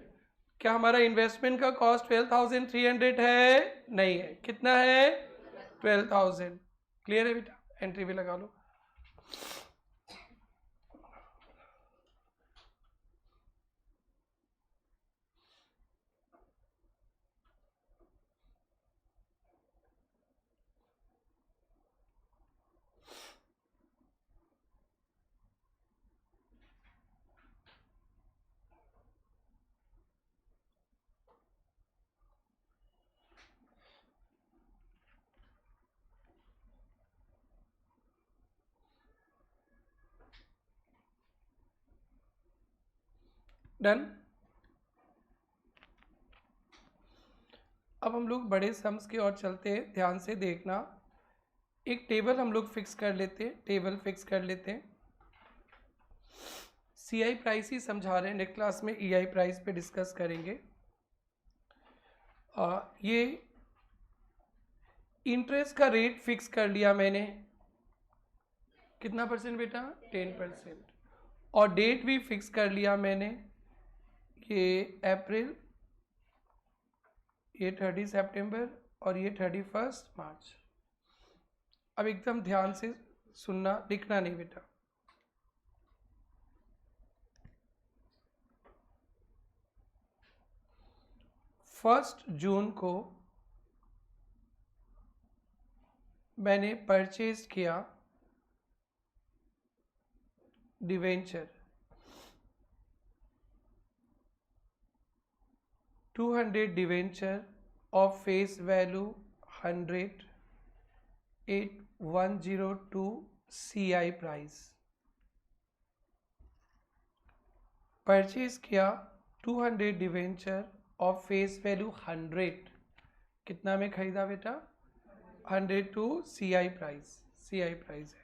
क्या हमारा इन्वेस्टमेंट का कॉस्ट 12,300 है? नहीं है। कितना है? 12,000। क्लियर है बेटा? एंट्री भी लगा लो। डन। अब हम लोग बड़े सम्स की ओर चलते हैं, ध्यान से देखना। एक टेबल हम लोग फिक्स कर लेते हैं, CI प्राइस ही समझा रहे हैं, नेक्स्ट क्लास में EI प्राइस पे डिस्कस करेंगे। ये इंटरेस्ट का रेट फिक्स कर लिया मैंने, कितना परसेंट बेटा? 10%। और डेट भी फिक्स कर लिया मैंने, ये अप्रैल, ये 30 सितंबर और ये 31 मार्च। अब एकदम ध्यान से सुनना, लिखना नहीं बेटा। 1 जून को मैंने परचेज किया debenture 200 debenture of face value 100,102 CI price, purchase किया 200 डिवेंचर ऑफ फेस वैल्यू 100, कितना में खरीदा बेटा 102 CI प्राइस, CI प्राइस है।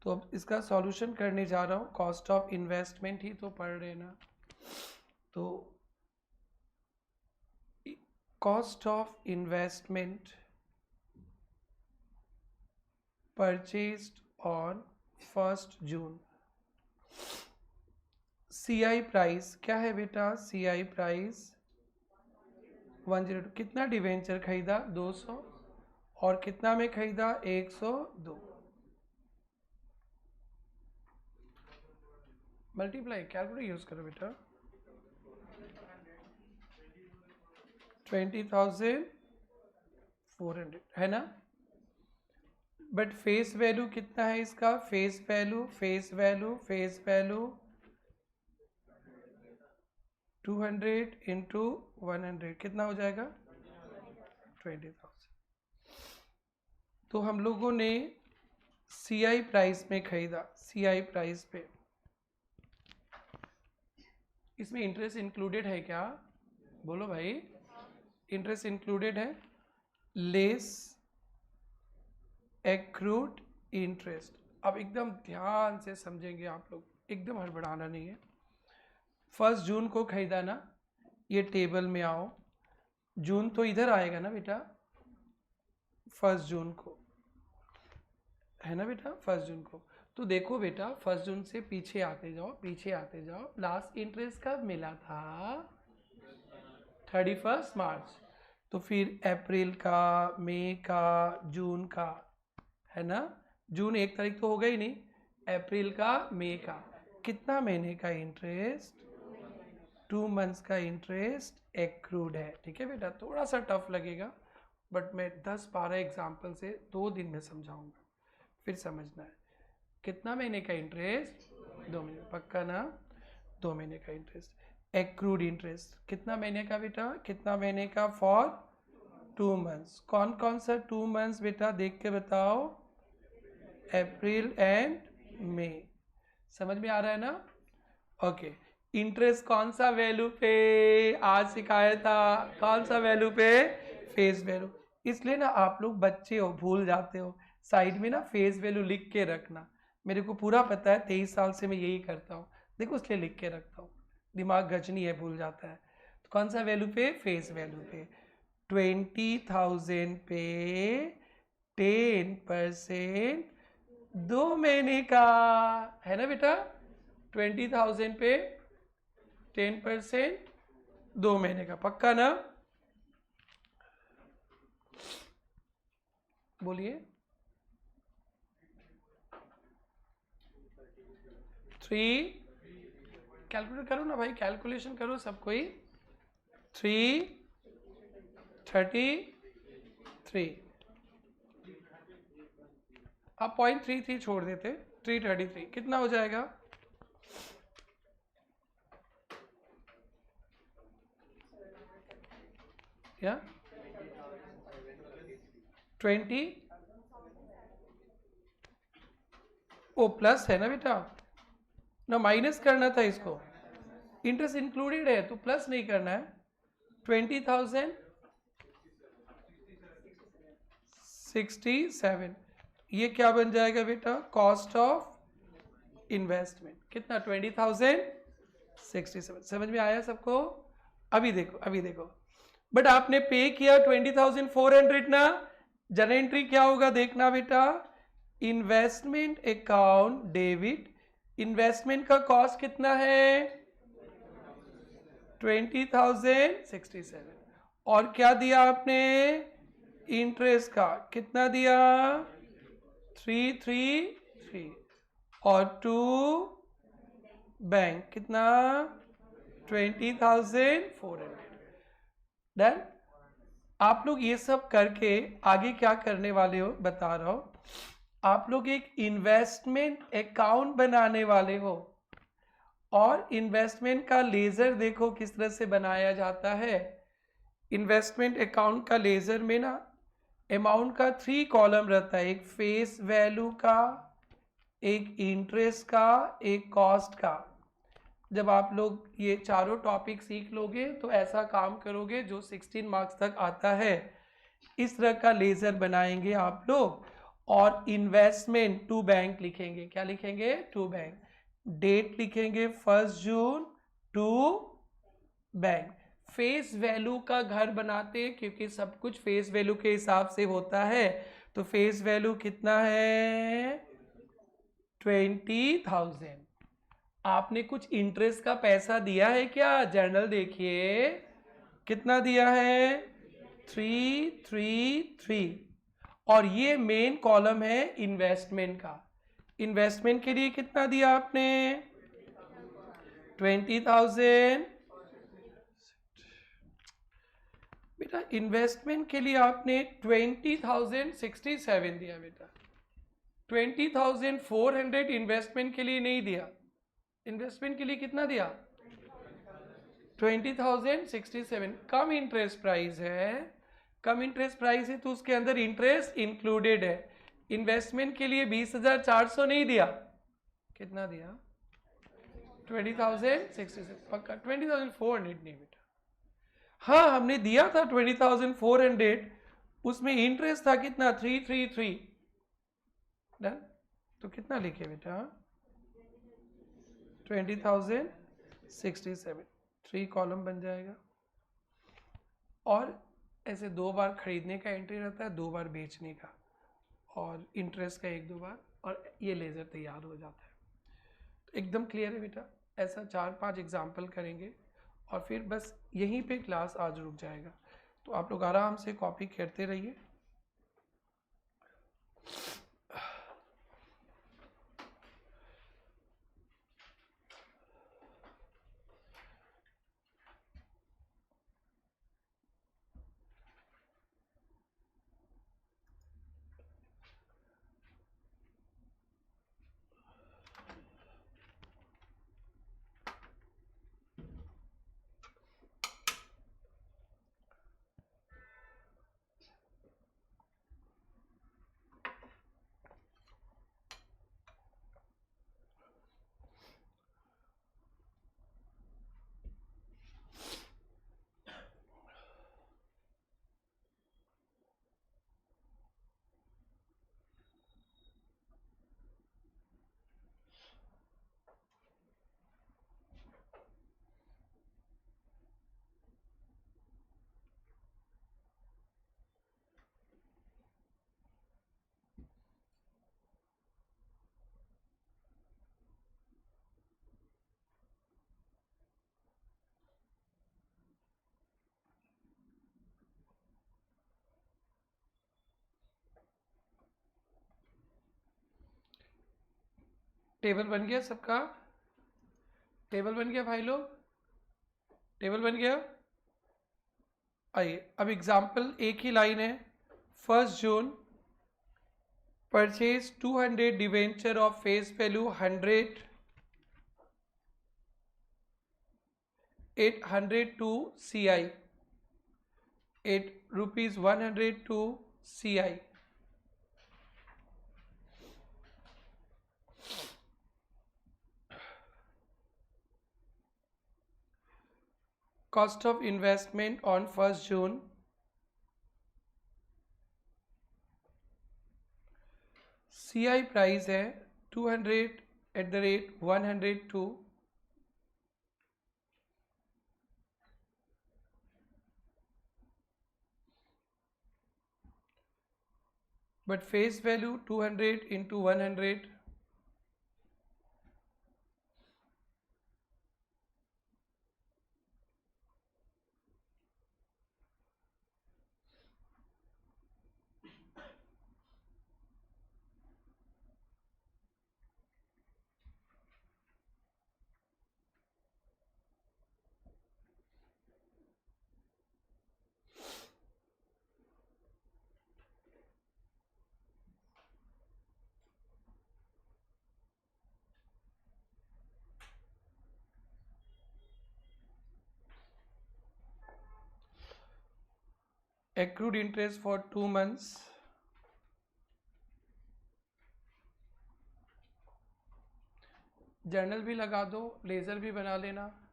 तो अब इसका सॉल्यूशन करने जा रहा हूँ, कॉस्ट ऑफ इन्वेस्टमेंट ही तो पढ़ रहे ना। तो cost of investment purchased on 1 June, CI price क्या है बेटा, CI प्राइस 102, कितना डिवेंचर खरीदा 200 और कितना में खरीदा 102, मल्टीप्लाई कैलकुलेटर यूज करो बेटा, 20,400 है ना। बट फेस वैल्यू कितना है इसका, फेस वैल्यू 200 इंटू 100 कितना हो जाएगा 20,000। तो हम लोगों ने CI प्राइस में खरीदा, CI प्राइस पे, इसमें इंटरेस्ट इंक्लूडेड है क्या, बोलो भाई, इंटरेस्ट इंक्लूडेड है, लेस एक्रूड इंटरेस्ट। अब एकदम ध्यान से समझेंगे आप लोग, एकदम हड़बड़ाना नहीं है। 1 जून को खरीदा ना, ये टेबल में आओ, जून तो इधर आएगा ना बेटा, 1 जून को है ना बेटा, 1 जून को। तो देखो बेटा 1 जून से पीछे आते जाओ, लास्ट इंटरेस्ट कब मिला था 31 मार्च, तो फिर अप्रैल का, मई का, जून का, है ना। जून 1 तारीख तो हो गई नहीं, अप्रैल का, मई का, कितना महीने का इंटरेस्ट, 2 मंथ्स का इंटरेस्ट एक्रूड है। ठीक है बेटा, थोड़ा सा टफ लगेगा बट मैं 10-12 एग्जाम्पल से 2 दिन में समझाऊंगा, फिर समझना है। कितना महीने का इंटरेस्ट, 2 महीने, पक्का ना, 2 महीने का इंटरेस्ट। एक्रूड इंटरेस्ट कितना महीने का बेटा, कितना महीने का, फॉर 2 मंथ्स। कौन कौन सा 2 मंथ्स बेटा, देख के बताओ, अप्रैल एंड मई, समझ में आ रहा है ना। ओके, इंटरेस्ट कौन सा वैल्यू पे, आज सिखाया था, कौन सा वैल्यू पे, फेस वैल्यू। इसलिए ना आप लोग बच्चे हो, भूल जाते हो, साइड में ना फेस वैल्यू लिख के रखना। मेरे को पूरा पता है, 23 साल से मैं यही करता हूँ, देखो इसलिए लिख के रखता हूँ, दिमाग गजनी है, भूल जाता है। तो कौन सा वैल्यू पे, फेस वैल्यू पे, 20,000 पे 10% 2 महीने का, है ना बेटा, 20,000 पे 10% 2 महीने का, पक्का ना, बोलिए। 3, कैलकुलेट करो ना भाई, कैलकुलेशन करो सब कोई, 333, आप 0.33 छोड़ देते, 333 कितना हो जाएगा, क्या 20, ओ प्लस है ना बेटा, ना माइनस करना था इसको, इंटरेस्ट इंक्लूडेड है तो प्लस नहीं करना है। 20,067, ये क्या बन जाएगा बेटा, कॉस्ट ऑफ इन्वेस्टमेंट, कितना 20,067, समझ में आया सबको। अभी देखो बट आपने पे किया 20,400 ना, जर्नल एंट्री क्या होगा देखना बेटा, इन्वेस्टमेंट अकाउंट डेबिट, इन्वेस्टमेंट का कॉस्ट कितना है 20,067, और क्या दिया आपने, इंटरेस्ट का कितना दिया 333, और 2 बैंक कितना 20,400, डन। आप लोग ये सब करके आगे क्या करने वाले हो बता रहा हूं, आप लोग एक इन्वेस्टमेंट अकाउंट बनाने वाले हो, और इन्वेस्टमेंट का लेजर देखो किस तरह से बनाया जाता है। इन्वेस्टमेंट अकाउंट का लेजर में ना अमाउंट का 3 कॉलम रहता है, एक फेस वैल्यू का, एक इंटरेस्ट का, एक कॉस्ट का। जब आप लोग ये चारों टॉपिक सीख लोगे तो ऐसा काम करोगे जो 16 मार्क्स तक आता है। इस तरह का लेजर बनाएंगे आप लोग, और इन्वेस्टमेंट टू बैंक लिखेंगे। क्या लिखेंगे? To bank. डेट लिखेंगे 1 जून टू बैंक। फेस वैल्यू का घर बनाते हैं क्योंकि सब कुछ फेस वैल्यू के हिसाब से होता है। तो फेस वैल्यू कितना है? 20,000। आपने कुछ इंटरेस्ट का पैसा दिया है क्या? जर्नल देखिए, कितना दिया है? 333। और ये मेन कॉलम है इन्वेस्टमेंट का। इन्वेस्टमेंट के लिए कितना दिया आपने? 20,000। बेटा इन्वेस्टमेंट के लिए आपने 20,067 दिया बेटा। 20,400 इन्वेस्टमेंट के लिए नहीं दिया। इन्वेस्टमेंट के लिए कितना दिया? 20,067। कम इंटरेस्ट प्राइस है, कम इंटरेस्ट प्राइस है तो उसके अंदर इंटरेस्ट इंक्लूडेड है। इन्वेस्टमेंट के लिए 20,400 नहीं दिया। कितना दिया? 20,067। पक्का 20,400 नहीं बेटा। हाँ हमने दिया था 20,400, उसमें इंटरेस्ट था कितना? 333। डन। तो कितना लिखे बेटा? 20,067। 3 कॉलम बन जाएगा। और ऐसे 2 बार खरीदने का एंट्री रहता है, 2 बार बेचने का, और इंटरेस्ट का 1-2 बार, और ये लेज़र तैयार हो जाता है। तो एकदम क्लियर है बेटा। ऐसा 4-5 एग्जाम्पल करेंगे और फिर बस यहीं पे क्लास आज रुक जाएगा। तो आप लोग आराम से कॉपी करते रहिए। टेबल बन गया सबका? टेबल बन गया भाई लोग? टेबल बन गया? आइए अब एग्जाम्पल, एक ही लाइन है। 1 June purchase 200 debenture of face value 100 800 to CI, 8 rupees 100 to CI। Cost of investment on 1 June, CI price है 200 @ 102, but face value 200 into 100, accrued interest for 2 months. Journal भी लगा दो, लेजर भी बना लेना।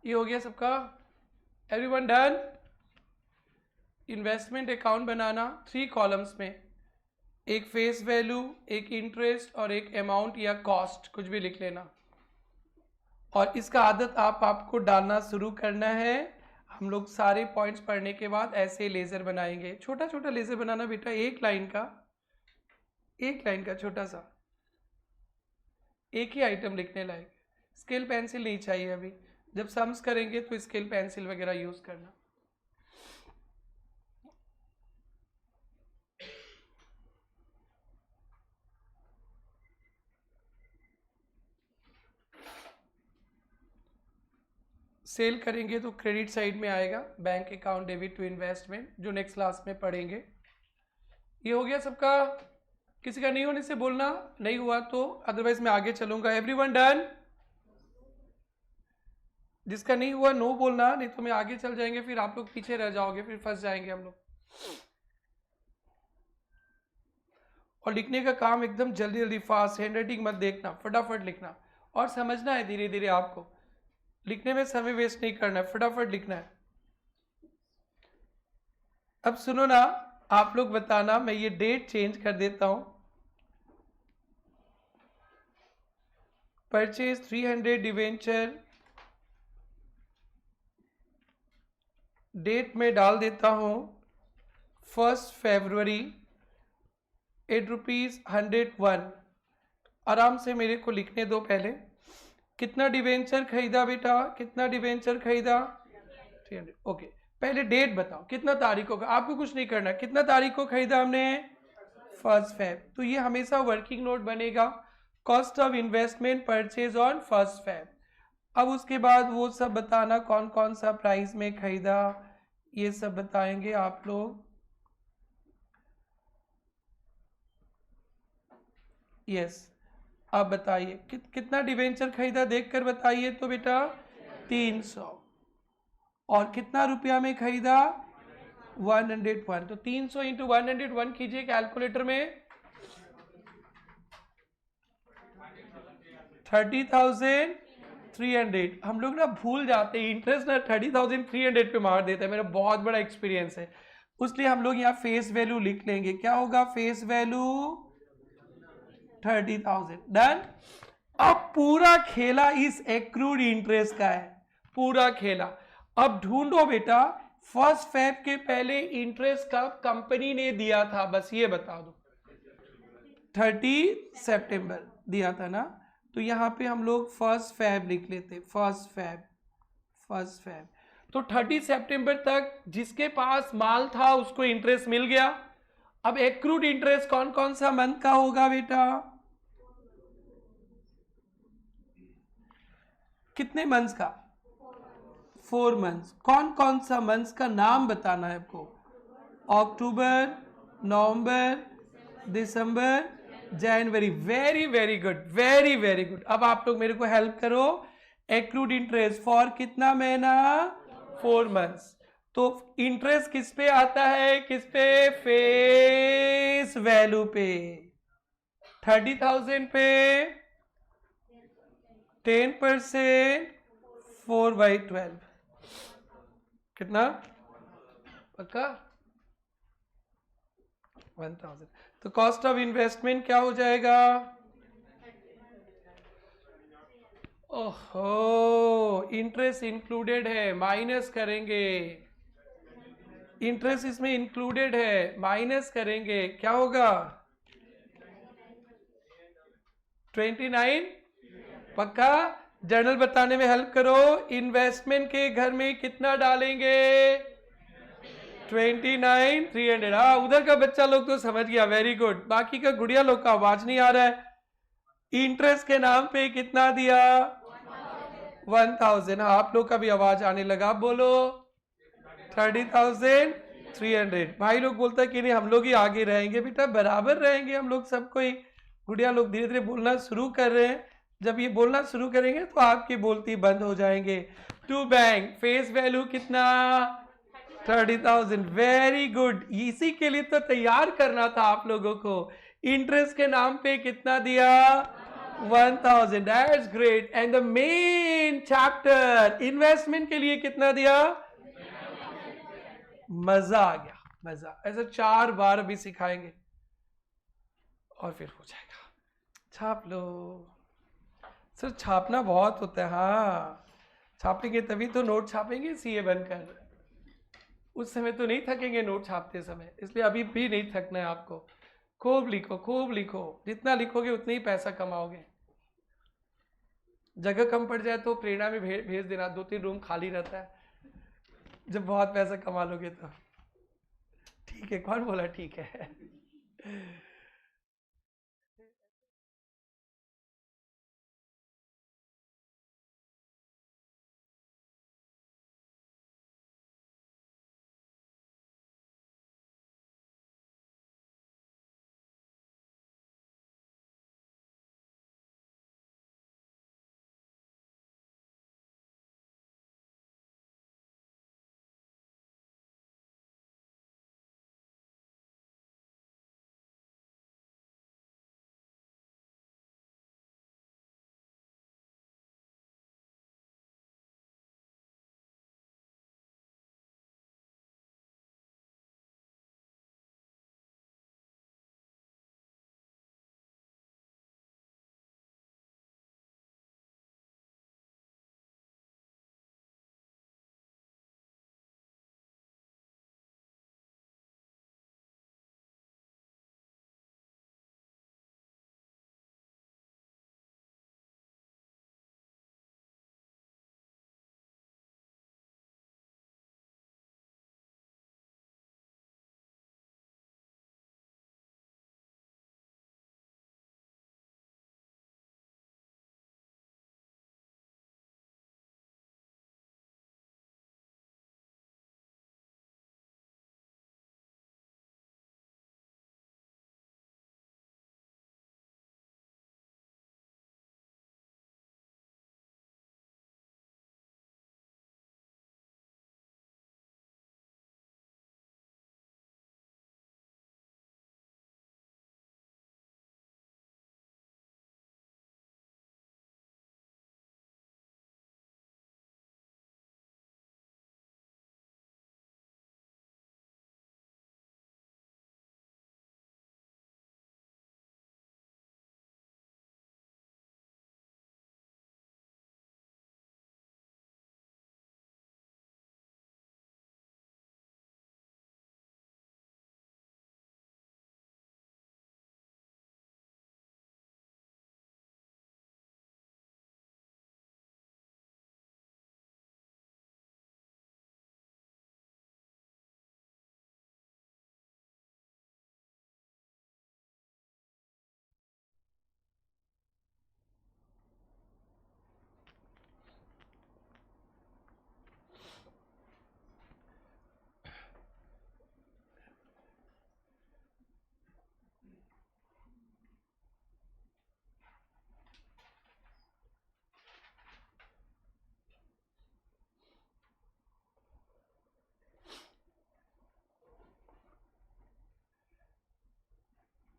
ये हो गया सबका, एवरीवन डन। इन्वेस्टमेंट अकाउंट बनाना 3 कॉलम्स में, एक फेस वैल्यू, एक इंटरेस्ट और एक अमाउंट या कॉस्ट, कुछ भी लिख लेना। और इसका आदत आपको डालना शुरू करना है। हम लोग सारे पॉइंट्स पढ़ने के बाद ऐसे लेज़र बनाएंगे। छोटा छोटा लेज़र बनाना बेटा, एक लाइन का छोटा सा, एक ही आइटम लिखने लायक। स्केल पेंसिल नहीं चाहिए अभी, जब सम्स करेंगे तो स्केल पेंसिल वगैरह यूज करना। सेल करेंगे तो क्रेडिट साइड में आएगा, bank account debit to investment, जो नेक्स्ट क्लास में पढ़ेंगे। ये हो गया सबका। किसी का नहीं होने से बोलना, नहीं हुआ तो अदरवाइज मैं आगे चलूंगा। Everyone done? जिसका नहीं हुआ नो बोलना, नहीं तो मैं आगे चल जाएंगे, फिर आप लोग पीछे रह जाओगे, फिर फंस जाएंगे हम लोग। और लिखने का काम एकदम जल्दी जल्दी, फास्ट, हैंड राइटिंग मत देखना, फटाफट लिखना और समझना है धीरे धीरे। आपको लिखने में समय वेस्ट नहीं करना है, फटाफट लिखना है। अब सुनो ना, आप लोग बताना, मैं ये डेट चेंज कर देता हूं। परचेज 300 डिवेंचर, डेट में डाल देता हूं 1 फरवरी, 8 रुपीज 101। आराम से मेरे को लिखने दो पहले। कितना डिवेंचर खरीदा बेटा, कितना डिवेंचर खरीदा? 300। ओके, पहले डेट बताओ, कितना तारीख को, आपको कुछ नहीं करना, कितना तारीख को खरीदा हमने? 1 फेब। तो ये हमेशा वर्किंग नोट बनेगा, cost of investment purchase on 1 Feb. अब उसके बाद वो सब बताना कौन कौन सा प्राइस में खरीदा, ये सब बताएंगे आप लोग। यस, अब बताइए कितना डिवेंचर खरीदा, देखकर बताइए तो बेटा 300। और कितना रुपया में खरीदा? 101। तो 300 इंटू 101 कीजिए कैलकुलेटर में, 30,300। हम लोग ना भूल जाते हैं, इंटरेस्ट ना 30,300 पे मार देता है, मेरा बहुत बड़ा एक्सपीरियंस है। उसलिए हम लोग यहाँ फेस वैल्यू लिख लेंगे। क्या होगा फेस वैल्यू? 30,000। डन। अब पूरा खेला इस एक्रूड इंटरेस्ट का है, पूरा खेला। अब ढूंढो बेटा 1 फेब के पहले इंटरेस्ट कब कंपनी ने दिया था, बस ये बता दो। 30 सितंबर दिया था ना, तो यहां पे हम लोग 1 फेब लिख लेते, 1 फेब। तो 30 सितंबर तक जिसके पास माल था उसको इंटरेस्ट मिल गया। अब एक्रूड इंटरेस्ट कौन कौन सा मंथ का होगा बेटा? कितने मंथ्स का? 4 मंथ्स। कौन कौन सा मंथ्स का नाम बताना है आपको? अक्टूबर, नवंबर, दिसंबर, जनवरी। Very very good, very very good. अब आप लोग मेरे को हेल्प करो। एक्रूड इंटरेस्ट फॉर कितना महीना? 4 मंथ्स। तो इंटरेस्ट किस पे आता है, किस पे? फेस वैल्यू पे। 30,000 पे 10%, 4/12 कितना? पक्का? 1000। तो कॉस्ट ऑफ इन्वेस्टमेंट क्या हो जाएगा? ओहो, इंटरेस्ट इंक्लूडेड है, माइनस करेंगे। इंटरेस्ट इसमें इंक्लूडेड है, माइनस करेंगे, क्या होगा? 29। पक्का? जर्नल बताने में हेल्प करो। इन्वेस्टमेंट के घर में कितना डालेंगे? 29 300। हाँ, उधर का बच्चा लोग तो समझ गया, वेरी गुड। बाकी का गुड़िया लोग का आवाज नहीं आ रहा है। इंटरेस्ट के नाम पे कितना दिया? 1000। आप लोग का भी आवाज आने लगा, बोलो 30,300। भाई लोग बोलता है कि नहीं हम लोग ही आगे रहेंगे। बेटा बराबर रहेंगे हम लोग, सबको ही। गुड़िया लोग धीरे धीरे बोलना शुरू कर रहे हैं। जब ये बोलना शुरू करेंगे तो आपकी बोलती बंद हो जाएंगे। टू बैंक फेस वैल्यू कितना? 30,000। वेरी गुड, इसी के लिए तो तैयार करना था आप लोगों को। इंटरेस्ट के नाम पे कितना दिया? 1000। That's great. And the main chapter investment के लिए कितना दिया? मजा आ गया, मजा। ऐसा 4 बार भी सिखाएंगे और फिर हो जाएगा। छाप लो सर, छापना बहुत होता है। हाँ, छापेंगे तभी तो नोट छापेंगे सीए बनकर। उस समय तो नहीं थकेंगे नोट छापते समय, इसलिए अभी भी नहीं थकना है आपको। खूब लिखो, खूब लिखो। जितना लिखोगे उतना ही पैसा कमाओगे। जगह कम पड़ जाए तो प्रेरणा में भेज देना, 2-3 रूम खाली रहता है जब बहुत पैसा कमा लोगे तो। ठीक है, कौन बोला ठीक है?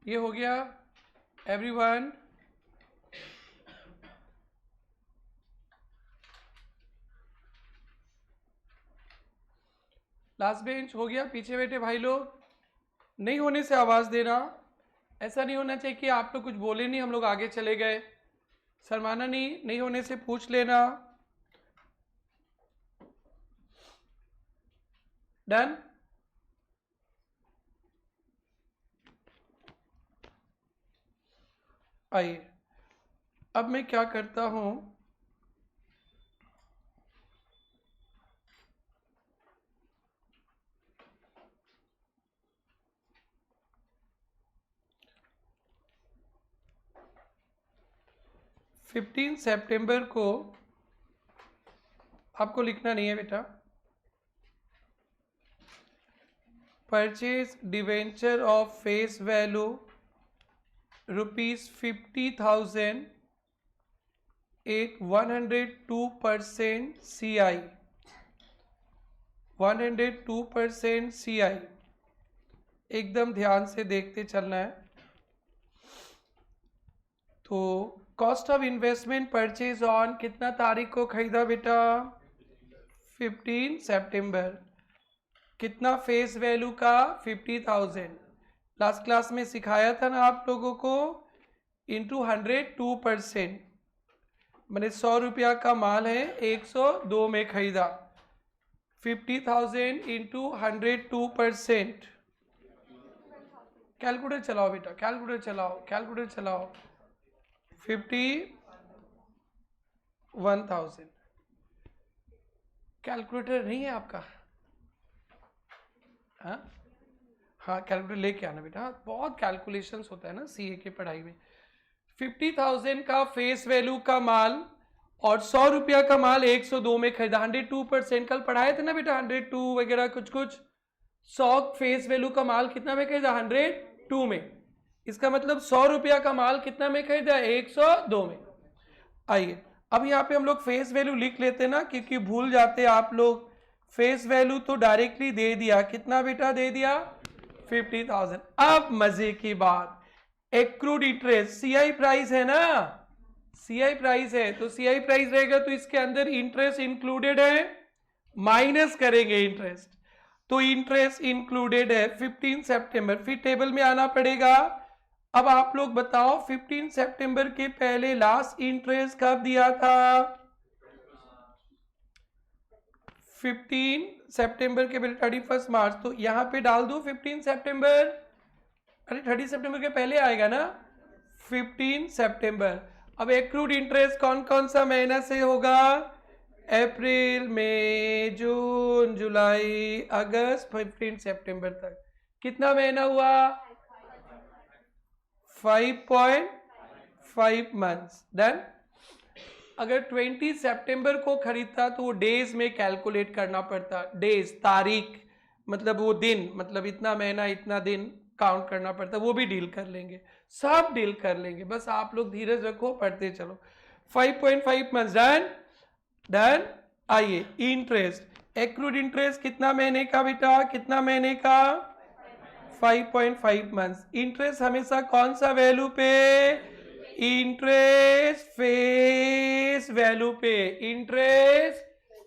ये हो गया एवरीवन। लास्ट बेंच हो गया। पीछे बैठे भाई लोग, नहीं होने से आवाज देना। ऐसा नहीं होना चाहिए कि आप लोग कुछ बोले नहीं हम लोग आगे चले गए। शर्माना नहीं होने से पूछ लेना। डन। आइए अब मैं क्या करता हूं, सितंबर को आपको लिखना नहीं है बेटा, purchase debenture of face value ₹50,000 एक 102% CI, 102% CI। एकदम ध्यान से देखते चलना है। तो cost of investment purchase on कितना तारीख को खरीदा बेटा? 15 सितंबर। कितना फेस वैल्यू का? 50,000। लास्ट क्लास में सिखाया था ना आप लोगों को, इंटू 102%, मैंने 100 रुपया का माल है 102 में खरीदा, 50,000 इंटू 102%। कैलकुलेटर चलाओ बेटा, कैलकुलेटर चलाओ, कैलकुलेटर चलाओ। 51,000। कैलकुलेटर नहीं है आपका? हाँ कैलकुलेटर लेके आना बेटा, बहुत कैलकुलेशंस होता है ना सीए की पढ़ाई में। 50,000 का फेस वैल्यू का माल और 100 रुपया का माल 102 में खरीदा, 102%। कल पढ़ाए थे ना बेटा 102 वगैरह कुछ कुछ। 100 फेस वैल्यू का माल कितना में खरीदा? 102 में। इसका मतलब 100 रुपया का माल कितना में खरीदा? 102 में। आइए अब यहाँ पे हम लोग फेस वैल्यू लिख लेते ना, क्योंकि भूल जाते आप लोग। फेस वैल्यू तो डायरेक्टली दे दिया, कितना बेटा दे दिया? 50,000। अब मजे की बात, एक्रूड इंटरेस्ट, सीआई प्राइस है ना, सीआई प्राइस है, तो सीआई प्राइस रहेगा तो इसके अंदर इंटरेस्ट इंक्लूडेड है, माइनस करेंगे इंटरेस्ट, तो इंटरेस्ट इंक्लूडेड है 15 सितंबर। फिर टेबल में आना पड़ेगा। अब आप लोग बताओ 15 सितंबर के पहले लास्ट इंटरेस्ट कब दिया था? 15 सितंबर के पहले 31 मार्च, तो यहां पे डाल दो 15 सितंबर। अरे 30 सितंबर के पहले आएगा ना, 15 सितंबर। अब एक्रूड इंटरेस्ट कौन कौन सा महीना से होगा? अप्रैल, मई, जून, जुलाई, अगस्त, 15 सितंबर तक। कितना महीना हुआ? 5.5 मंथ्स। डन। अगर 20 सितंबर को खरीदता तो वो डेज में कैलकुलेट करना पड़ता, डेज, तारीख, मतलब वो दिन, मतलब इतना महीना इतना दिन काउंट करना पड़ता, वो भी डील कर लेंगे, सब डील कर लेंगे, बस आप लोग धीरज रखो, पढ़ते चलो। 5.5 मंथ्स। Done done. आइए इंटरेस्ट, एक्रूड इंटरेस्ट कितना महीने का बेटा? कितना महीने का? 5.5 मंथ्स। इंटरेस्ट हमेशा कौन सा वैल्यू पे? इंटरेस्ट फेस वैल्यू पे। इंटरेस्ट,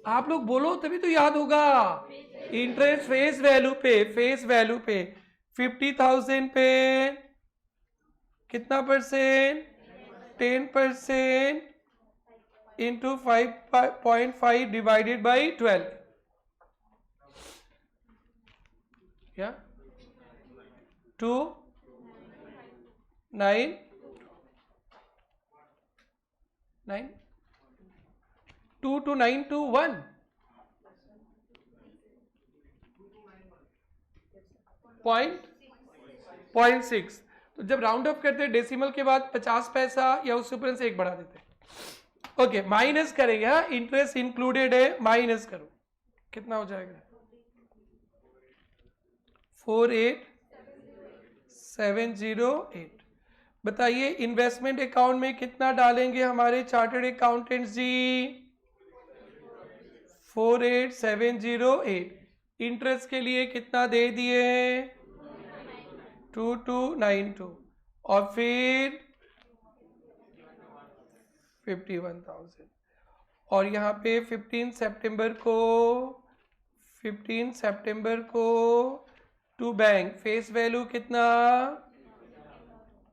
आप लोग बोलो तभी तो याद होगा। इंटरेस्ट फेस वैल्यू पे, फेस वैल्यू पे। 50,000 पे कितना परसेंट? 10% इंटू 5.5 डिवाइडेड बाई 12, क्या? 2 9 9 2 to 9 to 1 0.6। तो जब राउंड अप करते हैं डेसिमल के बाद 50 पैसा या उससे ऊपर से एक बढ़ा देते हैं। ओके, माइनस करेंगे। हाँ, इंटरेस्ट इंक्लूडेड है, माइनस करो, कितना हो जाएगा? 48,708। बताइए इन्वेस्टमेंट अकाउंट में कितना डालेंगे हमारे चार्टर्ड अकाउंटेंट्स जी? 48,708। इंटरेस्ट के लिए कितना दे दिए? 2292। और फिर 51,000। और यहाँ पे 15 सितंबर को टू बैंक फेस वैल्यू कितना?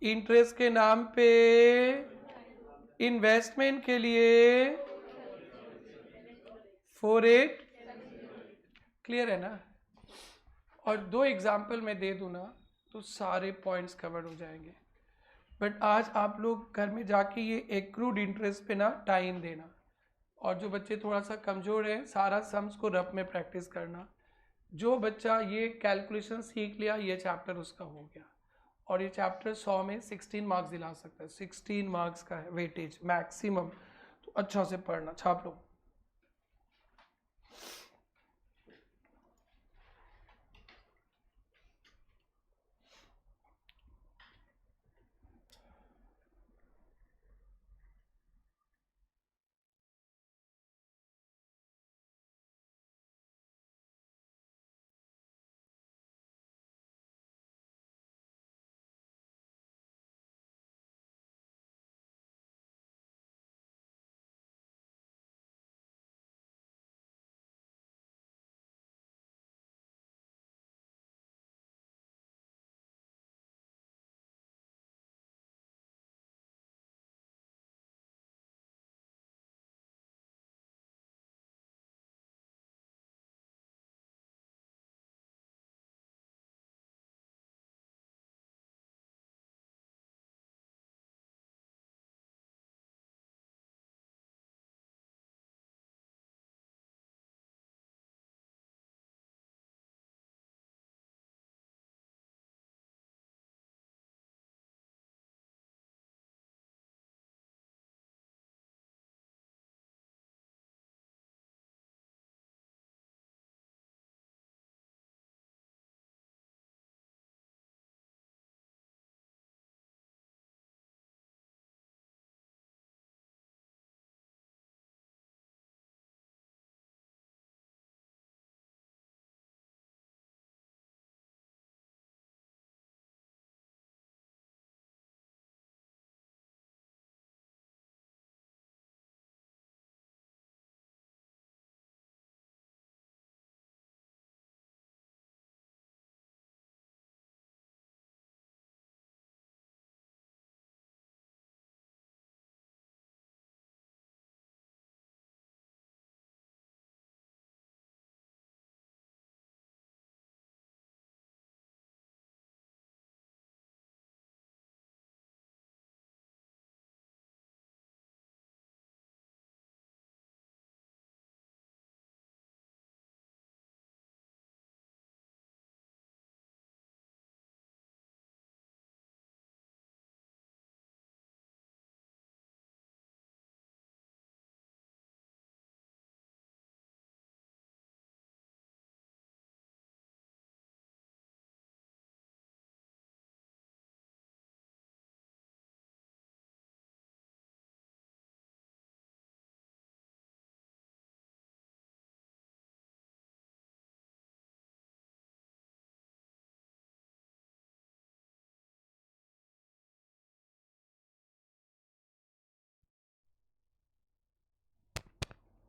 इंटरेस्ट के नाम पे इन्वेस्टमेंट के लिए 48, क्लियर है ना। और 2 एग्जाम्पल मैं दे दूँ ना तो सारे पॉइंट्स कवर हो जाएंगे। बट आज आप लोग घर में जाके ये एक्रूड इंटरेस्ट पे ना टाइम देना, और जो बच्चे थोड़ा सा कमज़ोर हैं सारा सम्स को रफ में प्रैक्टिस करना। जो बच्चा ये कैलकुलेशन सीख लिया ये चैप्टर उसका हो गया, और ये चैप्टर 100 में 16 मार्क्स दिला सकता है। 16 मार्क्स का है वेटेज मैक्सिमम, तो अच्छा से पढ़ना, छाप लो।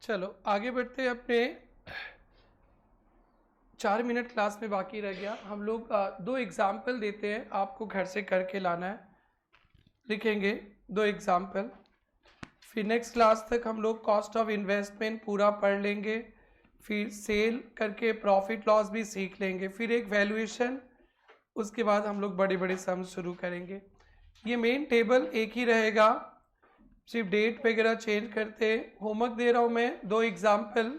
चलो आगे बढ़ते हैं। अपने 4 मिनट क्लास में बाकी रह गया। हम लोग 2 एग्जाम्पल देते हैं, आपको घर से करके लाना है। लिखेंगे 2 एग्जाम्पल, फिर नेक्स्ट क्लास तक हम लोग कॉस्ट ऑफ इन्वेस्टमेंट पूरा पढ़ लेंगे, फिर सेल करके प्रॉफिट लॉस भी सीख लेंगे, फिर एक वैल्यूएशन, उसके बाद हम लोग बड़े बड़े सम शुरू करेंगे। ये मेन टेबल एक ही रहेगा, सिर्फ डेट वगैरह चेंज करते। होमवर्क दे रहा हूँ मैं 2 एग्जाम्पल।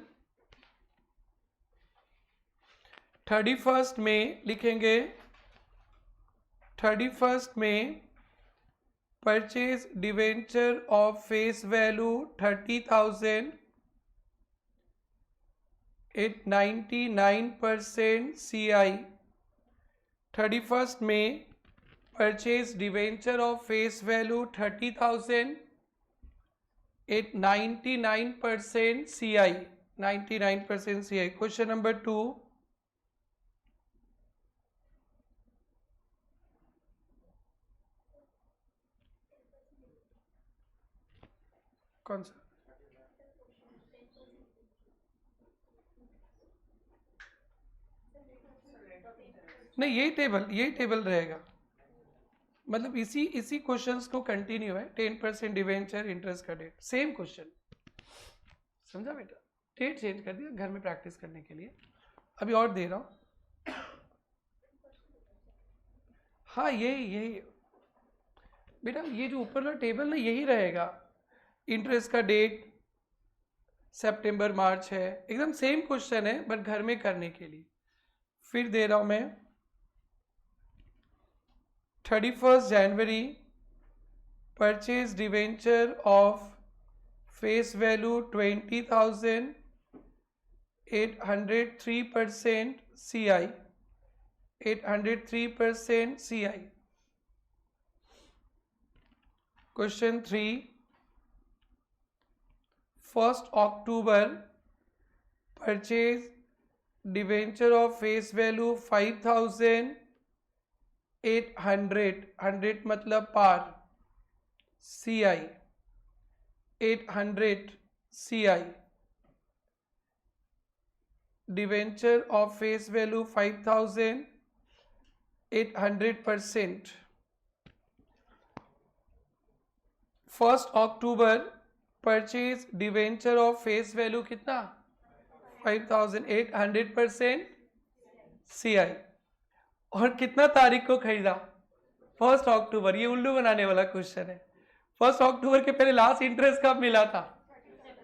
31 में लिखेंगे, 31 में purchase debenture of face value 30,000 at 99% CI। 31 में purchase debenture of face value 30,000 at 99% CI, 99% CI। Question number 2, कौन सा? नहीं, यही टेबल रहेगा। मतलब इसी क्वेश्चंस को कंटिन्यू है। 10% डिवेंचर इंटरेस्ट का डेट, सेम क्वेश्चन, समझा बेटा? डेट चेंज कर दिया घर में प्रैक्टिस करने के लिए। अभी और दे रहा हूं। हाँ यही बेटा, ये जो ऊपर वाला टेबल ना यही रहेगा। इंटरेस्ट का डेट सितंबर मार्च है, एकदम सेम क्वेश्चन है बट घर में करने के लिए। फिर दे रहा हूं मैं 31 जनवरी purchase debenture of face value 20,000 803% CI 803% CI। Question 3 1 October purchase debenture of face value 5,800 100 मतलब par CI 800 CI debenture of face value 5,000 800%। 1 October purchase debenture of face value कितना 5,800% CI। और कितना तारीख को खरीदा 1 अक्टूबर। ये उल्लू बनाने वाला क्वेश्चन है। 1 अक्टूबर के पहले लास्ट इंटरेस्ट कब मिला था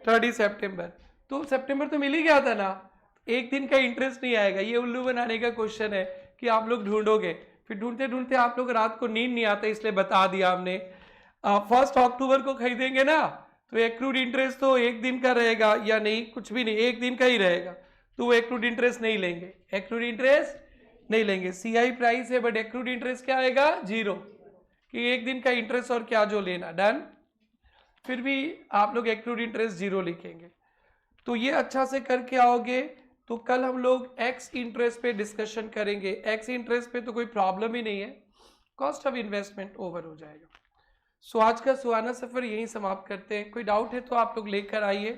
30 सितंबर। तो सितंबर तो मिल ही गया था ना, एक दिन का इंटरेस्ट नहीं आएगा। ये उल्लू बनाने का क्वेश्चन है कि आप लोग ढूंढोगे, फिर ढूंढते ढूंढते आप लोग रात को नींद नहीं आता, इसलिए बता दिया हमने। 1 अक्टूबर को खरीदेंगे ना तो एक्रूड इंटरेस्ट तो एक दिन का रहेगा या नहीं, कुछ भी नहीं, एक दिन का ही रहेगा, तो वो एक्रूड इंटरेस्ट नहीं लेंगे, एक्रूड इंटरेस्ट नहीं लेंगे। CI प्राइस है बट एक्रूड इंटरेस्ट क्या आएगा 0, कि एक दिन का इंटरेस्ट और क्या जो लेना, डन। फिर भी आप लोग एक्रूड इंटरेस्ट 0 लिखेंगे। तो ये अच्छा से करके आओगे तो कल हम लोग एक्स इंटरेस्ट पे डिस्कशन करेंगे। एक्स इंटरेस्ट पे तो कोई प्रॉब्लम ही नहीं है, कॉस्ट ऑफ इन्वेस्टमेंट ओवर हो जाएगा। सो आज का सुहाना सफर यहीं समाप्त करते हैं। कोई डाउट है तो आप लोग लेकर आइए।